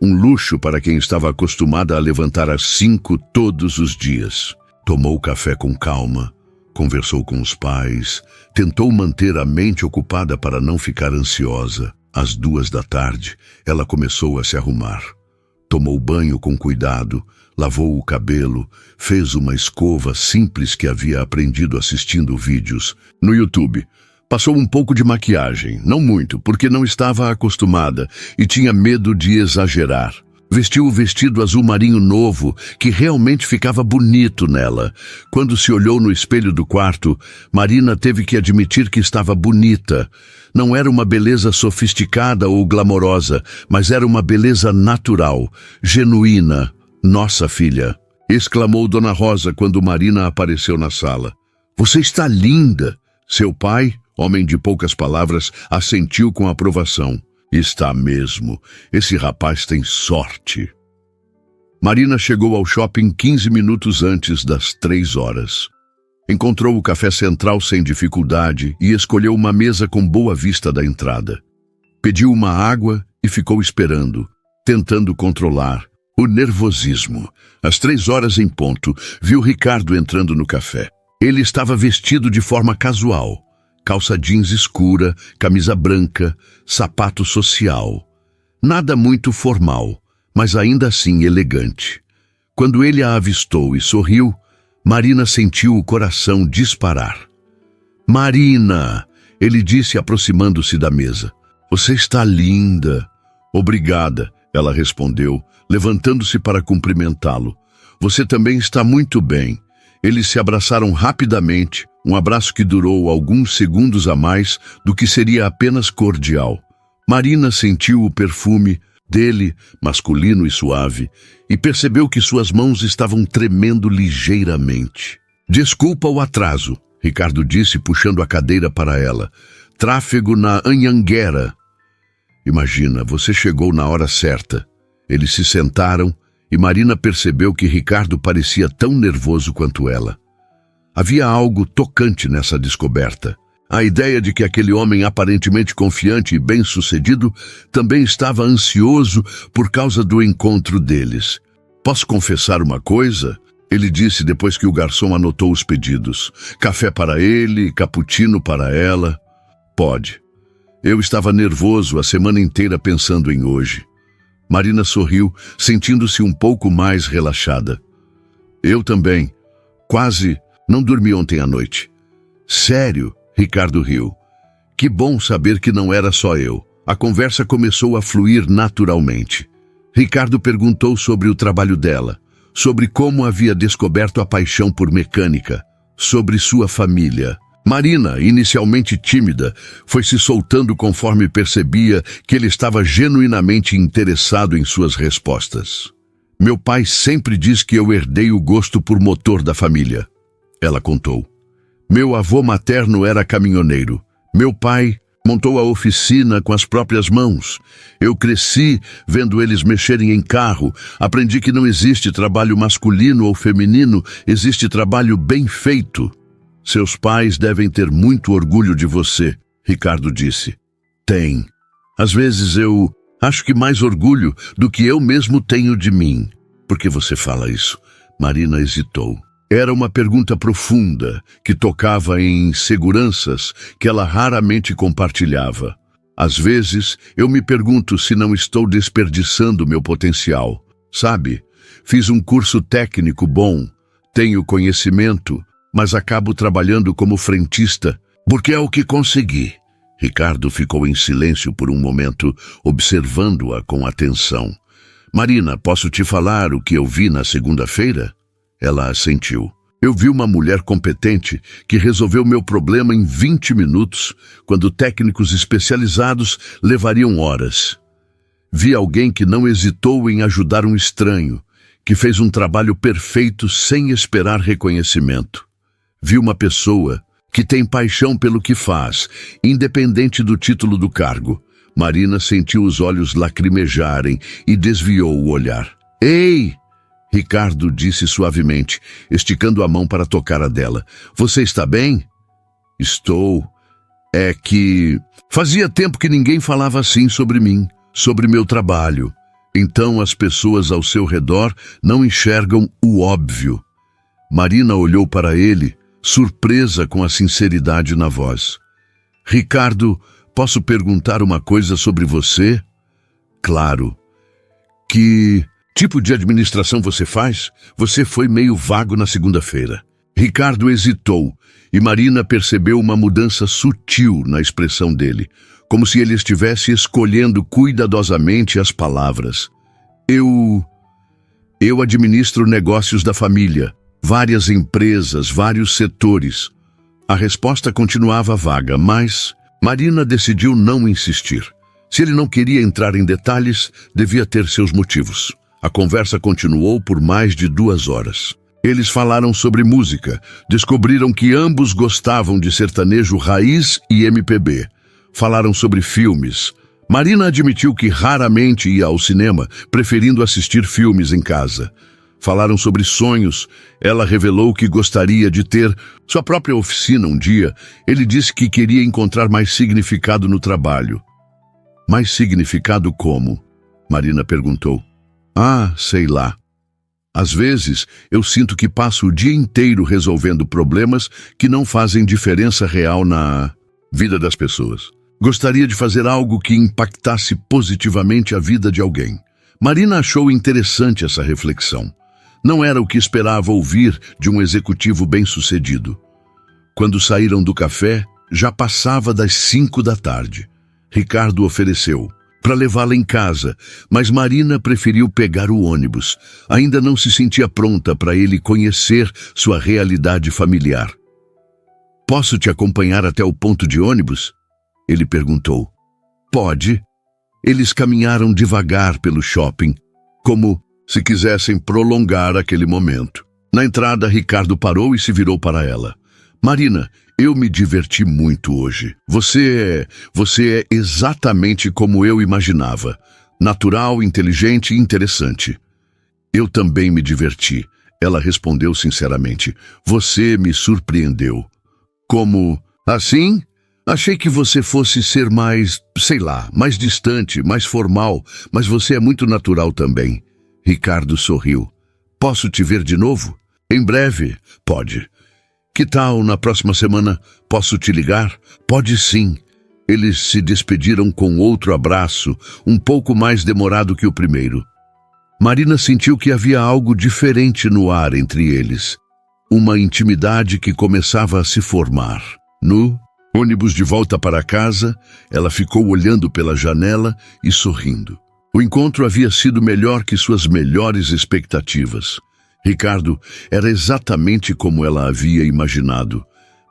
um luxo para quem estava acostumada a levantar às 5 todos os dias. Tomou café com calma, conversou com os pais, tentou manter a mente ocupada para não ficar ansiosa. Às 2 da tarde, ela começou a se arrumar. Tomou banho com cuidado, lavou o cabelo, fez uma escova simples que havia aprendido assistindo vídeos no YouTube. Passou um pouco de maquiagem, não muito, porque não estava acostumada e tinha medo de exagerar. Vestiu o vestido azul marinho novo, que realmente ficava bonito nela. Quando se olhou no espelho do quarto, Marina teve que admitir que estava bonita. Não era uma beleza sofisticada ou glamourosa, mas era uma beleza natural, genuína. Nossa filha, exclamou Dona Rosa quando Marina apareceu na sala. Você está linda! Seu pai, homem de poucas palavras, assentiu com aprovação. Está mesmo. Esse rapaz tem sorte. Marina chegou ao shopping 15 minutos antes das 3 horas. Encontrou o café central sem dificuldade e escolheu uma mesa com boa vista da entrada. Pediu uma água e ficou esperando, tentando controlar o nervosismo. Às 3 horas em ponto, viu Ricardo entrando no café. Ele estava vestido de forma casual. Calça jeans escura, camisa branca, sapato social. Nada muito formal, mas ainda assim elegante. Quando ele a avistou e sorriu, Marina sentiu o coração disparar. Marina, ele disse aproximando-se da mesa. Você está linda. Obrigada, ela respondeu, levantando-se para cumprimentá-lo. Você também está muito bem. Eles se abraçaram rapidamente, um abraço que durou alguns segundos a mais do que seria apenas cordial. Marina sentiu o perfume dele, masculino e suave, e percebeu que suas mãos estavam tremendo ligeiramente. Desculpa o atraso, Ricardo disse, puxando a cadeira para ela. Tráfego na Anhanguera. Imagina, você chegou na hora certa. Eles se sentaram e Marina percebeu que Ricardo parecia tão nervoso quanto ela. Havia algo tocante nessa descoberta. A ideia de que aquele homem aparentemente confiante e bem-sucedido também estava ansioso por causa do encontro deles. Posso confessar uma coisa? Ele disse depois que o garçom anotou os pedidos. Café para ele, cappuccino para ela. Pode. Eu estava nervoso a semana inteira pensando em hoje. Marina sorriu, sentindo-se um pouco mais relaxada. Eu também. Quase não dormi ontem à noite. Sério? Ricardo riu. Que bom saber que não era só eu. A conversa começou a fluir naturalmente. Ricardo perguntou sobre o trabalho dela, sobre como havia descoberto a paixão por mecânica, sobre sua família. Marina, inicialmente tímida, foi se soltando conforme percebia que ele estava genuinamente interessado em suas respostas. Meu pai sempre diz que eu herdei o gosto por motor da família, ela contou. Meu avô materno era caminhoneiro. Meu pai montou a oficina com as próprias mãos. Eu cresci vendo eles mexerem em carro. Aprendi que não existe trabalho masculino ou feminino, existe trabalho bem feito. Seus pais devem ter muito orgulho de você, Ricardo disse. Tem. Às vezes eu acho que mais orgulho do que eu mesmo tenho de mim. Por que você fala isso? Marina hesitou. Era uma pergunta profunda, que tocava em inseguranças que ela raramente compartilhava. Às vezes, eu me pergunto se não estou desperdiçando meu potencial. Sabe, fiz um curso técnico bom, tenho conhecimento, mas acabo trabalhando como frentista, porque é o que consegui. Ricardo ficou em silêncio por um momento, observando-a com atenção. Marina, posso te falar o que eu vi na segunda-feira? Ela assentiu. Eu vi uma mulher competente que resolveu meu problema em 20 minutos, quando técnicos especializados levariam horas. Vi alguém que não hesitou em ajudar um estranho, que fez um trabalho perfeito sem esperar reconhecimento. Vi uma pessoa que tem paixão pelo que faz, independente do título do cargo. Marina sentiu os olhos lacrimejarem e desviou o olhar. Ei! Ricardo disse suavemente, esticando a mão para tocar a dela. Você está bem? Estou. É que... Fazia tempo que ninguém falava assim sobre mim, sobre meu trabalho. Então as pessoas ao seu redor não enxergam o óbvio. Marina olhou para ele, surpresa com a sinceridade na voz. Ricardo, posso perguntar uma coisa sobre você? Claro. Que tipo de administração você faz? Você foi meio vago na segunda-feira. Ricardo hesitou e Marina percebeu uma mudança sutil na expressão dele, como se ele estivesse escolhendo cuidadosamente as palavras. Eu administro negócios da família, várias empresas, vários setores. A resposta continuava vaga, mas Marina decidiu não insistir. Se ele não queria entrar em detalhes, devia ter seus motivos. A conversa continuou por mais de 2 horas. Eles falaram sobre música, descobriram que ambos gostavam de sertanejo raiz e MPB. Falaram sobre filmes. Marina admitiu que raramente ia ao cinema, preferindo assistir filmes em casa. Falaram sobre sonhos. Ela revelou que gostaria de ter sua própria oficina um dia. Ele disse que queria encontrar mais significado no trabalho. Mais significado como? Marina perguntou. Sei lá. Às vezes, eu sinto que passo o dia inteiro resolvendo problemas que não fazem diferença real na vida das pessoas. Gostaria de fazer algo que impactasse positivamente a vida de alguém. Marina achou interessante essa reflexão. Não era o que esperava ouvir de um executivo bem-sucedido. Quando saíram do café, já passava das 5 da tarde. Ricardo ofereceu para levá-la em casa, mas Marina preferiu pegar o ônibus. Ainda não se sentia pronta para ele conhecer sua realidade familiar. Posso te acompanhar até o ponto de ônibus? Ele perguntou. Pode. Eles caminharam devagar pelo shopping, como se quisessem prolongar aquele momento. Na entrada, Ricardo parou e se virou para ela. Marina, eu me diverti muito hoje. Você é exatamente como eu imaginava. Natural, inteligente e interessante. Eu também me diverti. Ela respondeu sinceramente. Você me surpreendeu. Como? Assim? Achei que você fosse ser mais, sei lá, mais distante, mais formal, mas você é muito natural também. Ricardo sorriu. Posso te ver de novo? Em breve? Pode. Que tal na próxima semana? Posso te ligar? Pode sim. Eles se despediram com outro abraço, um pouco mais demorado que o primeiro. Marina sentiu que havia algo diferente no ar entre eles. Uma intimidade que começava a se formar. No ônibus de volta para casa, ela ficou olhando pela janela e sorrindo. O encontro havia sido melhor que suas melhores expectativas. Ricardo era exatamente como ela havia imaginado,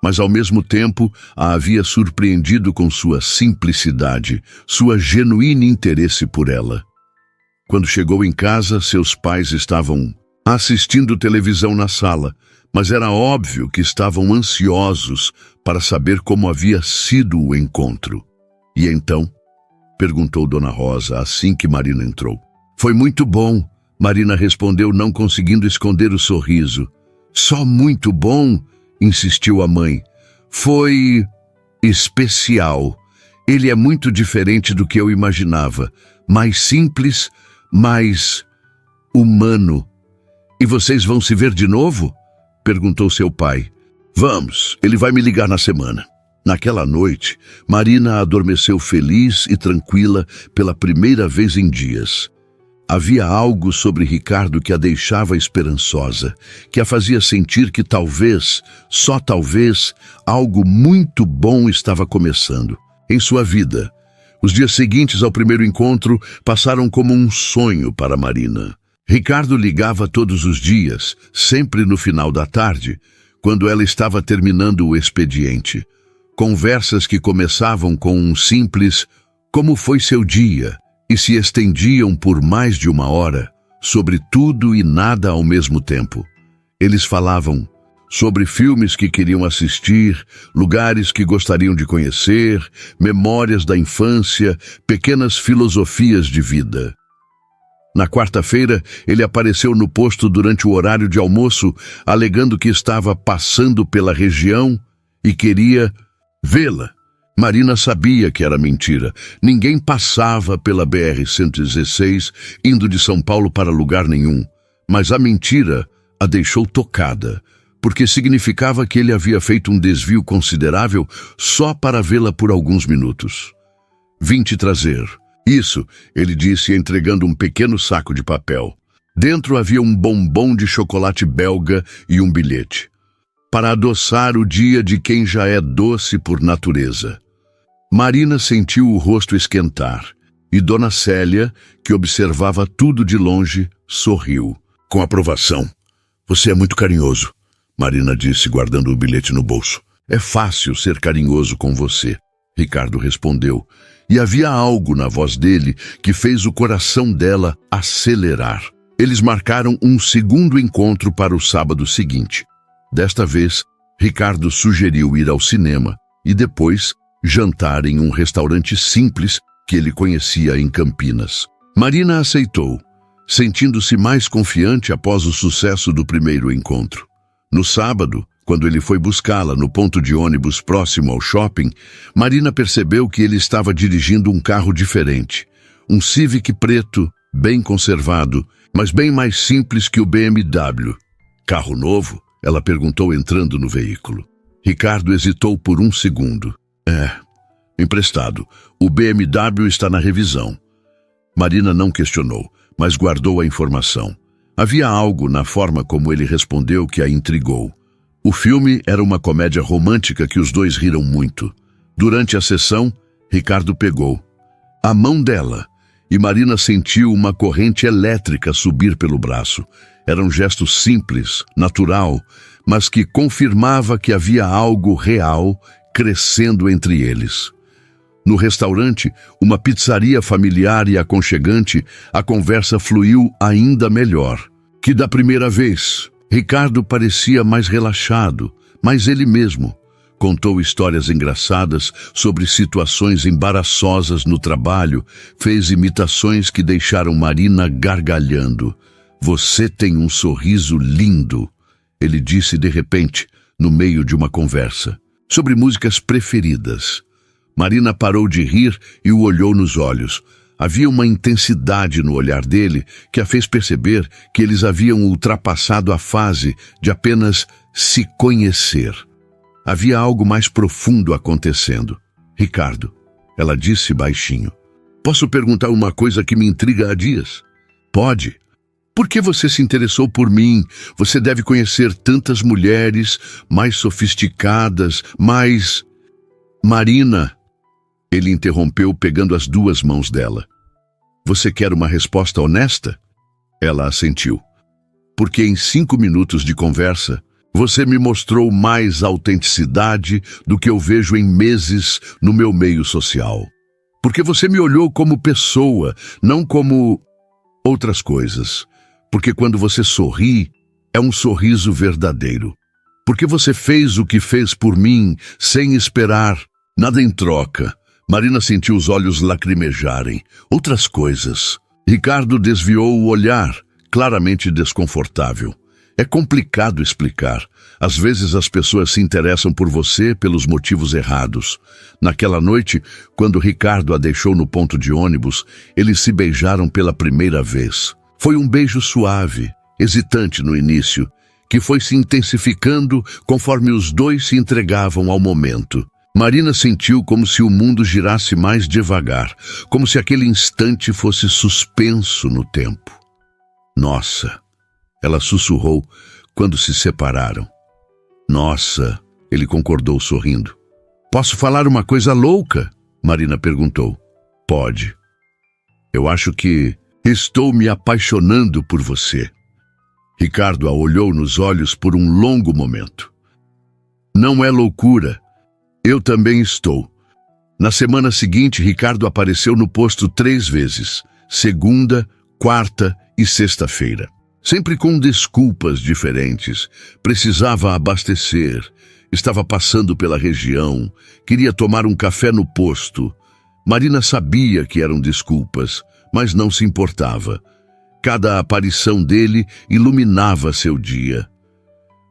mas ao mesmo tempo a havia surpreendido com sua simplicidade, sua genuíno interesse por ela. Quando chegou em casa, seus pais estavam assistindo televisão na sala, mas era óbvio que estavam ansiosos para saber como havia sido o encontro. E então? Perguntou Dona Rosa assim que Marina entrou. Foi muito bom, Marina respondeu, não conseguindo esconder o sorriso. Só muito bom, insistiu a mãe. Foi especial. Ele é muito diferente do que eu imaginava. Mais simples, mais humano. E vocês vão se ver de novo? Perguntou seu pai. Vamos, ele vai me ligar na semana. Naquela noite, Marina adormeceu feliz e tranquila pela primeira vez em dias. Havia algo sobre Ricardo que a deixava esperançosa, que a fazia sentir que talvez, só talvez, algo muito bom estava começando em sua vida. Os dias seguintes ao primeiro encontro passaram como um sonho para Marina. Ricardo ligava todos os dias, sempre no final da tarde, quando ela estava terminando o expediente. Conversas que começavam com um simples "Como foi seu dia?" e se estendiam por mais de 1 hora, sobre tudo e nada ao mesmo tempo. Eles falavam sobre filmes que queriam assistir, lugares que gostariam de conhecer, memórias da infância, pequenas filosofias de vida. Na quarta-feira, ele apareceu no posto durante o horário de almoço, alegando que estava passando pela região e queria vê-la. Marina sabia que era mentira. Ninguém passava pela BR-116 indo de São Paulo para lugar nenhum. Mas a mentira a deixou tocada, porque significava que ele havia feito um desvio considerável só para vê-la por alguns minutos. Vim te trazer. Isso, ele disse, entregando um pequeno saco de papel. Dentro havia um bombom de chocolate belga e um bilhete. Para adoçar o dia de quem já é doce por natureza. Marina sentiu o rosto esquentar, e Dona Célia, que observava tudo de longe, sorriu. Com aprovação. Você é muito carinhoso, Marina disse, guardando o bilhete no bolso. É fácil ser carinhoso com você, Ricardo respondeu, e havia algo na voz dele que fez o coração dela acelerar. Eles marcaram um segundo encontro para o sábado seguinte. Desta vez, Ricardo sugeriu ir ao cinema e depois jantar em um restaurante simples que ele conhecia em Campinas. Marina aceitou, sentindo-se mais confiante após o sucesso do primeiro encontro. No sábado, quando ele foi buscá-la no ponto de ônibus próximo ao shopping, Marina percebeu que ele estava dirigindo um carro diferente. Um Civic preto, bem conservado, mas bem mais simples que o BMW. Carro novo? Ela perguntou entrando no veículo. Ricardo hesitou por um segundo. Emprestado. O BMW está na revisão. Marina não questionou, mas guardou a informação. Havia algo na forma como ele respondeu que a intrigou. O filme era uma comédia romântica que os dois riram muito. Durante a sessão, Ricardo pegou a mão dela e Marina sentiu uma corrente elétrica subir pelo braço. Era um gesto simples, natural, mas que confirmava que havia algo real crescendo entre eles. No restaurante, uma pizzaria familiar e aconchegante, a conversa fluiu ainda melhor. Que da primeira vez, Ricardo parecia mais relaxado, mais ele mesmo. Contou histórias engraçadas sobre situações embaraçosas no trabalho, fez imitações que deixaram Marina gargalhando. Você tem um sorriso lindo, ele disse de repente, no meio de uma conversa. Sobre músicas preferidas. Marina parou de rir e o olhou nos olhos. Havia uma intensidade no olhar dele que a fez perceber que eles haviam ultrapassado a fase de apenas se conhecer. Havia algo mais profundo acontecendo. Ricardo, ela disse baixinho. Posso perguntar uma coisa que me intriga há dias? Pode. Por que você se interessou por mim? Você deve conhecer tantas mulheres, mais sofisticadas, mais... Marina, ele interrompeu pegando as duas mãos dela. Você quer uma resposta honesta? Ela assentiu. Porque em 5 minutos de conversa, você me mostrou mais autenticidade do que eu vejo em meses no meu meio social. Porque você me olhou como pessoa, não como outras coisas. Porque quando você sorri, é um sorriso verdadeiro. Porque você fez o que fez por mim, sem esperar nada em troca. Marina sentiu os olhos lacrimejarem. Outras coisas. Ricardo desviou o olhar, claramente desconfortável. É complicado explicar. Às vezes as pessoas se interessam por você pelos motivos errados. Naquela noite, quando Ricardo a deixou no ponto de ônibus, eles se beijaram pela primeira vez. Foi um beijo suave, hesitante no início, que foi se intensificando conforme os dois se entregavam ao momento. Marina sentiu como se o mundo girasse mais devagar, como se aquele instante fosse suspenso no tempo. Nossa, ela sussurrou quando se separaram. Nossa, ele concordou sorrindo. Posso falar uma coisa louca? Marina perguntou. Pode. Eu acho que estou me apaixonando por você. Ricardo a olhou nos olhos por um longo momento. Não é loucura. Eu também estou. Na semana seguinte, Ricardo apareceu no posto 3 vezes. Segunda, quarta e sexta-feira. Sempre com desculpas diferentes. Precisava abastecer. Estava passando pela região. Queria tomar um café no posto. Marina sabia que eram desculpas, mas não se importava. Cada aparição dele iluminava seu dia.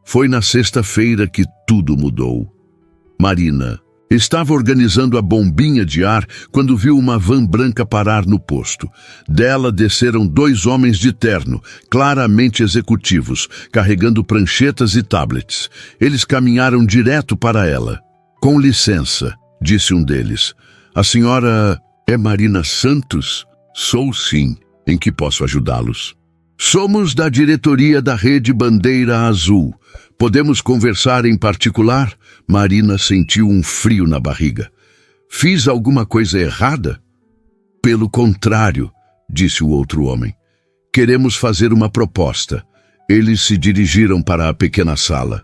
Foi na sexta-feira que tudo mudou. Marina, Estava organizando a bombinha de ar quando viu uma van branca parar no posto. Dela desceram 2 homens de terno, claramente executivos, carregando pranchetas e tablets. Eles caminharam direto para ela. "Com licença", disse um deles. "A senhora é Marina Santos?" "Sou sim. Em que posso ajudá-los?" "Somos da diretoria da Rede Bandeira Azul. Podemos conversar em particular?" Marina sentiu um frio na barriga. "Fiz alguma coisa errada?" "Pelo contrário", disse o outro homem. "Queremos fazer uma proposta." Eles se dirigiram para a pequena sala.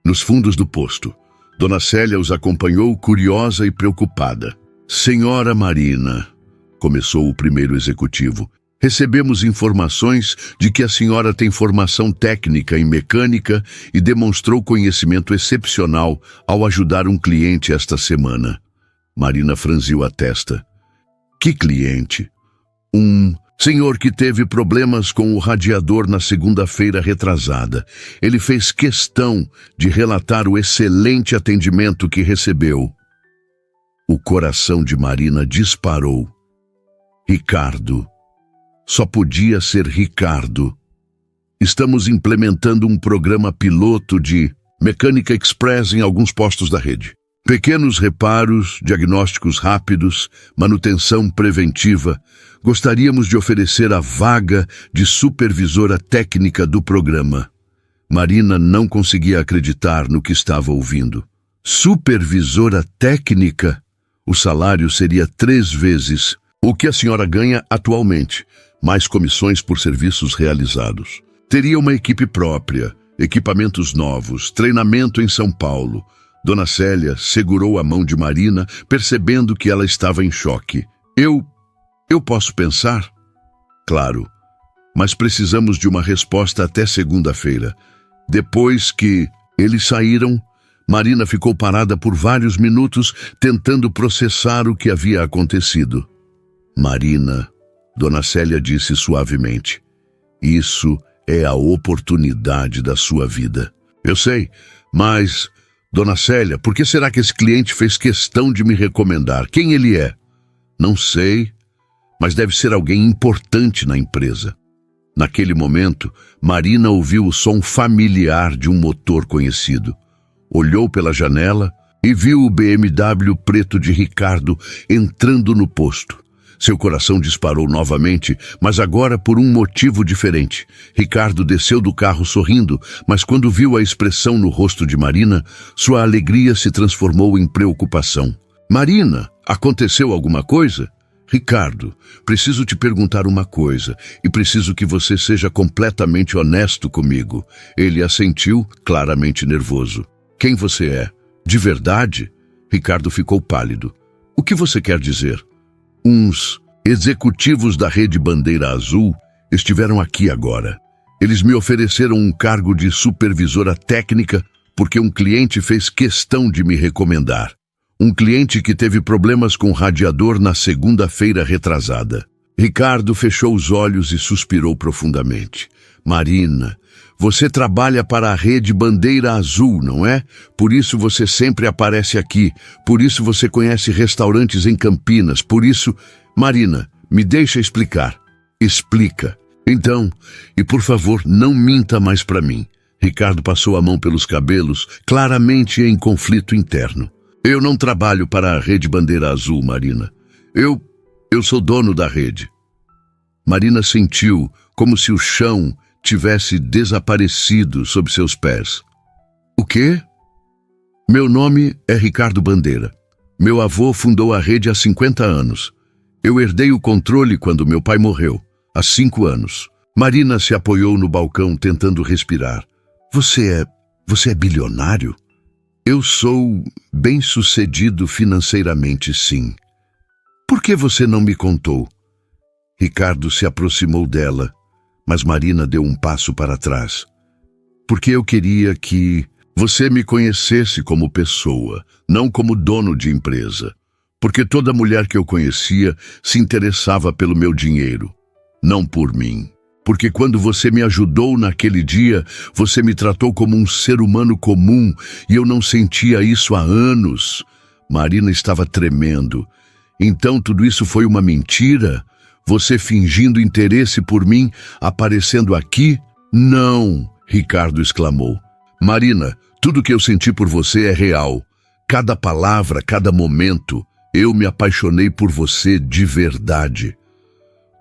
Nos fundos do posto, Dona Célia os acompanhou, curiosa e preocupada. "Senhora Marina", começou o primeiro executivo, "recebemos informações de que a senhora tem formação técnica em mecânica e demonstrou conhecimento excepcional ao ajudar um cliente esta semana." Marina franziu a testa. "Que cliente?" "Um senhor que teve problemas com o radiador na segunda-feira retrasada. Ele fez questão de relatar o excelente atendimento que recebeu." O coração de Marina disparou. Ricardo. Só podia ser Ricardo. "Estamos implementando um programa piloto de Mecânica Express em alguns postos da rede. Pequenos reparos, diagnósticos rápidos, manutenção preventiva. Gostaríamos de oferecer a vaga de supervisora técnica do programa." Marina não conseguia acreditar no que estava ouvindo. Supervisora técnica? O salário seria 3 vezes o que a senhora ganha atualmente, mais comissões por serviços realizados. Teria uma equipe própria, equipamentos novos, treinamento em São Paulo. Dona Célia segurou a mão de Marina, percebendo que ela estava em choque. Eu posso pensar?" "Claro, mas precisamos de uma resposta até segunda-feira." Depois que eles saíram, Marina ficou parada por vários minutos, tentando processar o que havia acontecido. "Marina", Dona Célia disse suavemente, "isso é a oportunidade da sua vida." "Eu sei, mas, Dona Célia, por que será que esse cliente fez questão de me recomendar? Quem ele é?" "Não sei, mas deve ser alguém importante na empresa." Naquele momento, Marina ouviu o som familiar de um motor conhecido. Olhou pela janela e viu o BMW preto de Ricardo entrando no posto. Seu coração disparou novamente, mas agora por um motivo diferente. Ricardo desceu do carro sorrindo, mas quando viu a expressão no rosto de Marina, sua alegria se transformou em preocupação. "Marina, aconteceu alguma coisa?" "Ricardo, preciso te perguntar uma coisa, e preciso que você seja completamente honesto comigo." Ele assentiu, claramente nervoso. "Quem você é? De verdade?" Ricardo ficou pálido. "O que você quer dizer?" "Uns executivos da Rede Bandeira Azul estiveram aqui agora. Eles me ofereceram um cargo de supervisora técnica porque um cliente fez questão de me recomendar. Um cliente que teve problemas com o radiador na segunda-feira retrasada." Ricardo fechou os olhos e suspirou profundamente. "Marina, você trabalha para a Rede Bandeira Azul, não é? Por isso você sempre aparece aqui. Por isso você conhece restaurantes em Campinas. Por isso... Marina, me deixa explicar." "Explica." "Então, e por favor, não minta mais para mim." Ricardo passou a mão pelos cabelos, claramente em conflito interno. "Eu não trabalho para a Rede Bandeira Azul, Marina. Eu sou dono da rede." Marina sentiu como se o chão tivesse desaparecido sob seus pés. "O quê?" "Meu nome é Ricardo Bandeira. Meu avô fundou a rede há 50 anos. Eu herdei o controle quando meu pai morreu, há 5 anos. Marina se apoiou no balcão, tentando respirar. Você é bilionário?" "Eu sou bem-sucedido financeiramente, sim." "Por que você não me contou?" Ricardo se aproximou dela, mas Marina deu um passo para trás. "Porque eu queria que você me conhecesse como pessoa, não como dono de empresa. Porque toda mulher que eu conhecia se interessava pelo meu dinheiro, não por mim. Porque quando você me ajudou naquele dia, você me tratou como um ser humano comum e eu não sentia isso há anos." Marina estava tremendo. Então tudo isso foi uma mentira? Você fingindo interesse por mim, aparecendo aqui? Não, Ricardo exclamou. Marina, tudo que eu senti por você é real. Cada palavra, cada momento, eu me apaixonei por você de verdade.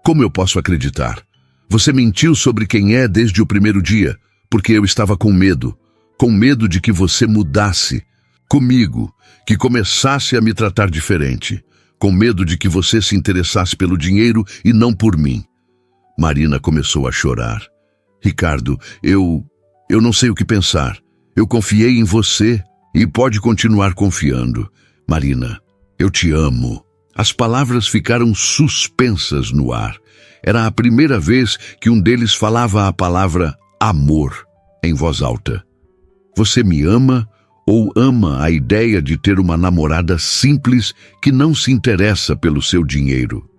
Como eu posso acreditar? Você mentiu sobre quem é desde o primeiro dia, porque eu estava com medo de que você mudasse comigo, que começasse a me tratar diferente, com medo de que você se interessasse pelo dinheiro e não por mim. Marina começou a chorar. Ricardo, eu não sei o que pensar. Eu confiei em você e pode continuar confiando. Marina, eu te amo. As palavras ficaram suspensas no ar. Era a primeira vez que um deles falava a palavra amor em voz alta. Você me ama ou ama a ideia de ter uma namorada simples que não se interessa pelo seu dinheiro?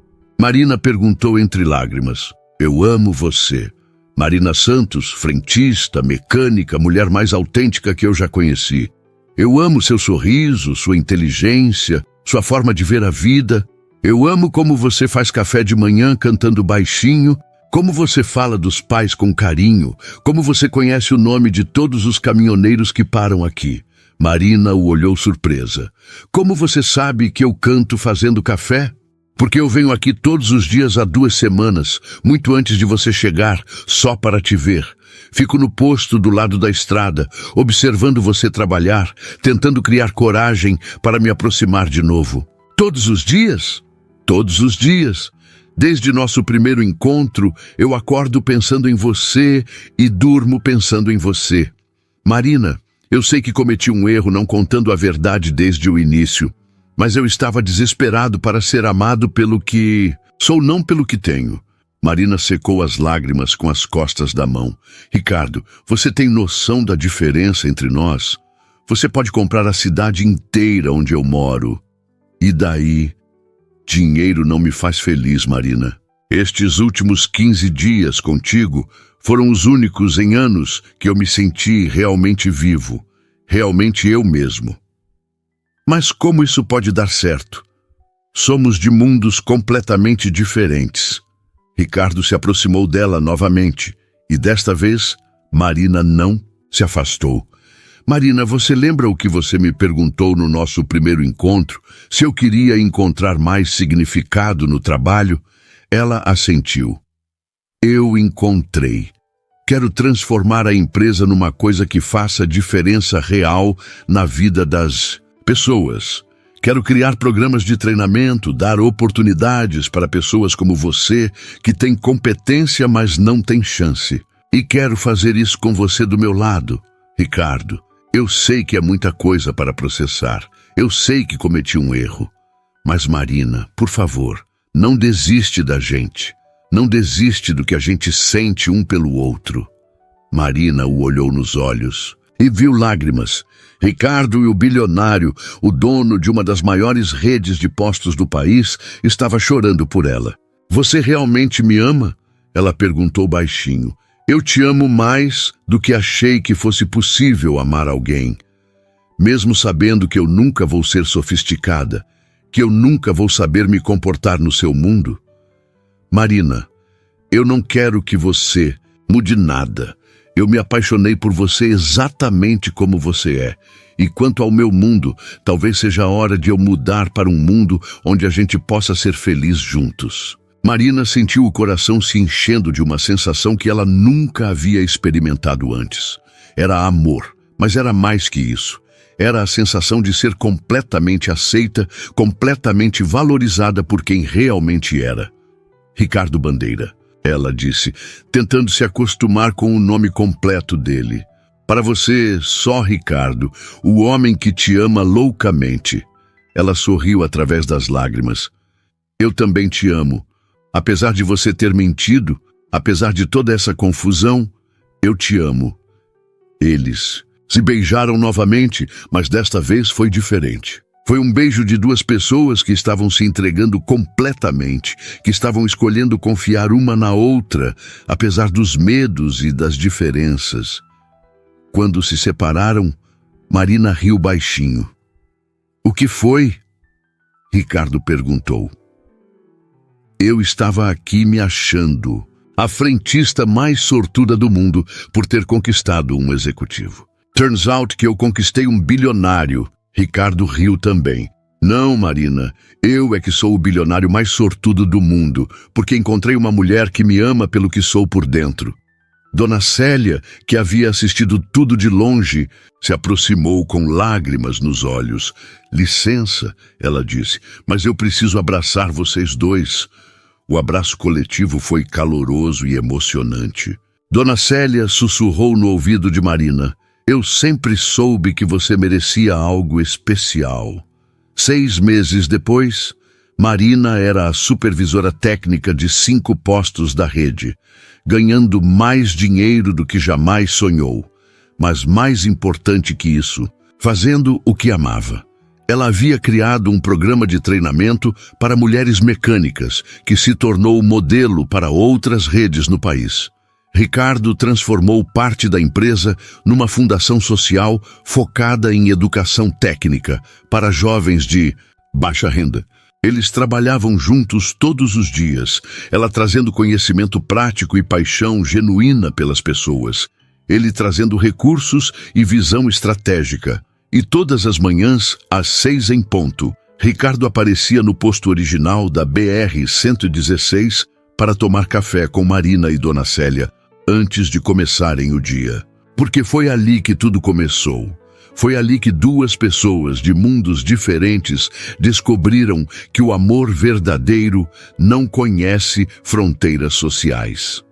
Marina perguntou entre lágrimas. Eu amo você. Marina Santos, frentista, mecânica, mulher mais autêntica que eu já conheci. Eu amo seu sorriso, sua inteligência, sua forma de ver a vida. Eu amo como você faz café de manhã cantando baixinho, como você fala dos pais com carinho, como você conhece o nome de todos os caminhoneiros que param aqui. Marina o olhou surpresa. Como você sabe que eu canto fazendo café? Porque eu venho aqui todos os dias há 2 semanas, muito antes de você chegar, só para te ver. Fico no posto do lado da estrada, observando você trabalhar, tentando criar coragem para me aproximar de novo. Todos os dias? Todos os dias. Desde nosso primeiro encontro, eu acordo pensando em você e durmo pensando em você. Marina, eu sei que cometi um erro não contando a verdade desde o início, mas eu estava desesperado para ser amado pelo que sou, não pelo que tenho. Marina secou as lágrimas com as costas da mão. Ricardo, você tem noção da diferença entre nós? Você pode comprar a cidade inteira onde eu moro. E daí? Dinheiro não me faz feliz, Marina. Estes últimos 15 dias contigo foram os únicos em anos que eu me senti realmente vivo, realmente eu mesmo. Mas como isso pode dar certo? Somos de mundos completamente diferentes. Ricardo se aproximou dela novamente, e desta vez, Marina não se afastou. Marina, você lembra o que você me perguntou no nosso primeiro encontro? Se eu queria encontrar mais significado no trabalho? Ela assentiu. Eu encontrei. Quero transformar a empresa numa coisa que faça diferença real na vida das pessoas. Quero criar programas de treinamento, dar oportunidades para pessoas como você, que têm competência, mas não têm chance. E quero fazer isso com você do meu lado, Ricardo. Eu sei que é muita coisa para processar. Eu sei que cometi um erro. Mas, Marina, por favor, não desiste da gente. Não desiste do que a gente sente um pelo outro. Marina o olhou nos olhos e viu lágrimas. Ricardo e o bilionário, o dono de uma das maiores redes de postos do país, estava chorando por ela. Você realmente me ama? Ela perguntou baixinho. Eu te amo mais do que achei que fosse possível amar alguém. Mesmo sabendo que eu nunca vou ser sofisticada, que eu nunca vou saber me comportar no seu mundo. Marina, eu não quero que você mude nada. Eu me apaixonei por você exatamente como você é. E quanto ao meu mundo, talvez seja a hora de eu mudar para um mundo onde a gente possa ser feliz juntos. Marina sentiu o coração se enchendo de uma sensação que ela nunca havia experimentado antes. Era amor, mas era mais que isso. Era a sensação de ser completamente aceita, completamente valorizada por quem realmente era. Ricardo Bandeira, ela disse, tentando se acostumar com o nome completo dele. Para você, só Ricardo, o homem que te ama loucamente. Ela sorriu através das lágrimas. Eu também te amo. Apesar de você ter mentido, apesar de toda essa confusão, eu te amo. Eles se beijaram novamente, mas desta vez foi diferente. Foi um beijo de 2 pessoas que estavam se entregando completamente, que estavam escolhendo confiar uma na outra, apesar dos medos e das diferenças. Quando se separaram, Marina riu baixinho. O que foi? Ricardo perguntou. Eu estava aqui me achando a frentista mais sortuda do mundo por ter conquistado um executivo. Turns out que eu conquistei um bilionário. Ricardo riu também. Não, Marina, eu é que sou o bilionário mais sortudo do mundo, porque encontrei uma mulher que me ama pelo que sou por dentro. Dona Célia, que havia assistido tudo de longe, se aproximou com lágrimas nos olhos. Licença, ela disse, mas eu preciso abraçar vocês dois. O abraço coletivo foi caloroso e emocionante. Dona Célia sussurrou no ouvido de Marina. Eu sempre soube que você merecia algo especial. 6 meses depois, Marina era a supervisora técnica de 5 postos da rede, ganhando mais dinheiro do que jamais sonhou. Mas mais importante que isso, fazendo o que amava. Ela havia criado um programa de treinamento para mulheres mecânicas, que se tornou modelo para outras redes no país. Ricardo transformou parte da empresa numa fundação social focada em educação técnica para jovens de baixa renda. Eles trabalhavam juntos todos os dias, ela trazendo conhecimento prático e paixão genuína pelas pessoas, ele trazendo recursos e visão estratégica. E todas as manhãs, às 6 em ponto, Ricardo aparecia no posto original da BR-116 para tomar café com Marina e Dona Célia, antes de começarem o dia. Porque foi ali que tudo começou. Foi ali que 2 pessoas de mundos diferentes descobriram que o amor verdadeiro não conhece fronteiras sociais.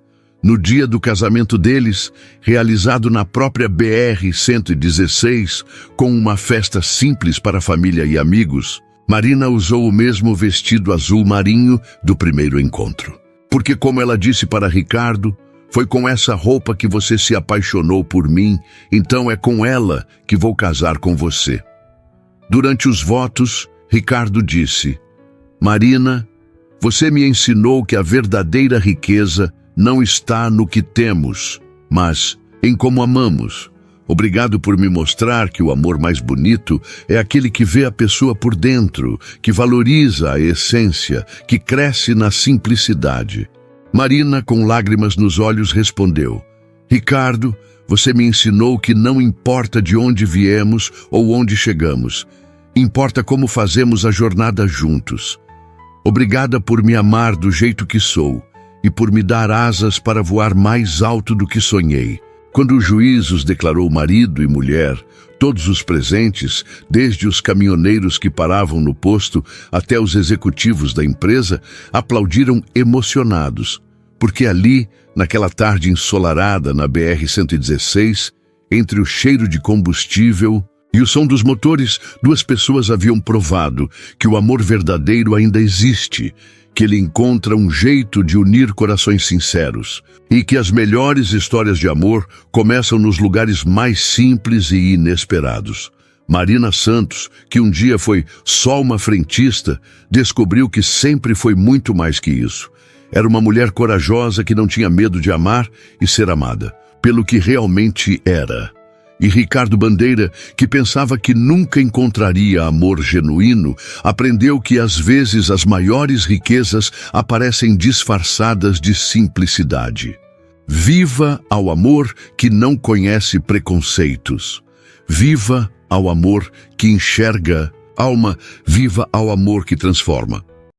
No dia do casamento deles, realizado na própria BR-116, com uma festa simples para a família e amigos, Marina usou o mesmo vestido azul marinho do primeiro encontro. Porque, como ela disse para Ricardo, foi com essa roupa que você se apaixonou por mim, então é com ela que vou casar com você. Durante os votos, Ricardo disse, Marina, você me ensinou que a verdadeira riqueza não está no que temos, mas em como amamos. Obrigado por me mostrar que o amor mais bonito é aquele que vê a pessoa por dentro, que valoriza a essência, que cresce na simplicidade. Marina, com lágrimas nos olhos, respondeu, Ricardo, você me ensinou que não importa de onde viemos ou onde chegamos, importa como fazemos a jornada juntos. Obrigada por me amar do jeito que sou e por me dar asas para voar mais alto do que sonhei. Quando o juiz os declarou marido e mulher, todos os presentes, desde os caminhoneiros que paravam no posto até os executivos da empresa, aplaudiram emocionados, porque ali, naquela tarde ensolarada na BR-116, entre o cheiro de combustível e o som dos motores, 2 pessoas haviam provado que o amor verdadeiro ainda existe, que ele encontra um jeito de unir corações sinceros e que as melhores histórias de amor começam nos lugares mais simples e inesperados. Marina Santos, que um dia foi só uma frentista, descobriu que sempre foi muito mais que isso. Era uma mulher corajosa que não tinha medo de amar e ser amada, pelo que realmente era. E Ricardo Bandeira, que pensava que nunca encontraria amor genuíno, aprendeu que às vezes as maiores riquezas aparecem disfarçadas de simplicidade. Viva ao amor que não conhece preconceitos. Viva ao amor que enxerga. Alma, viva ao amor que transforma.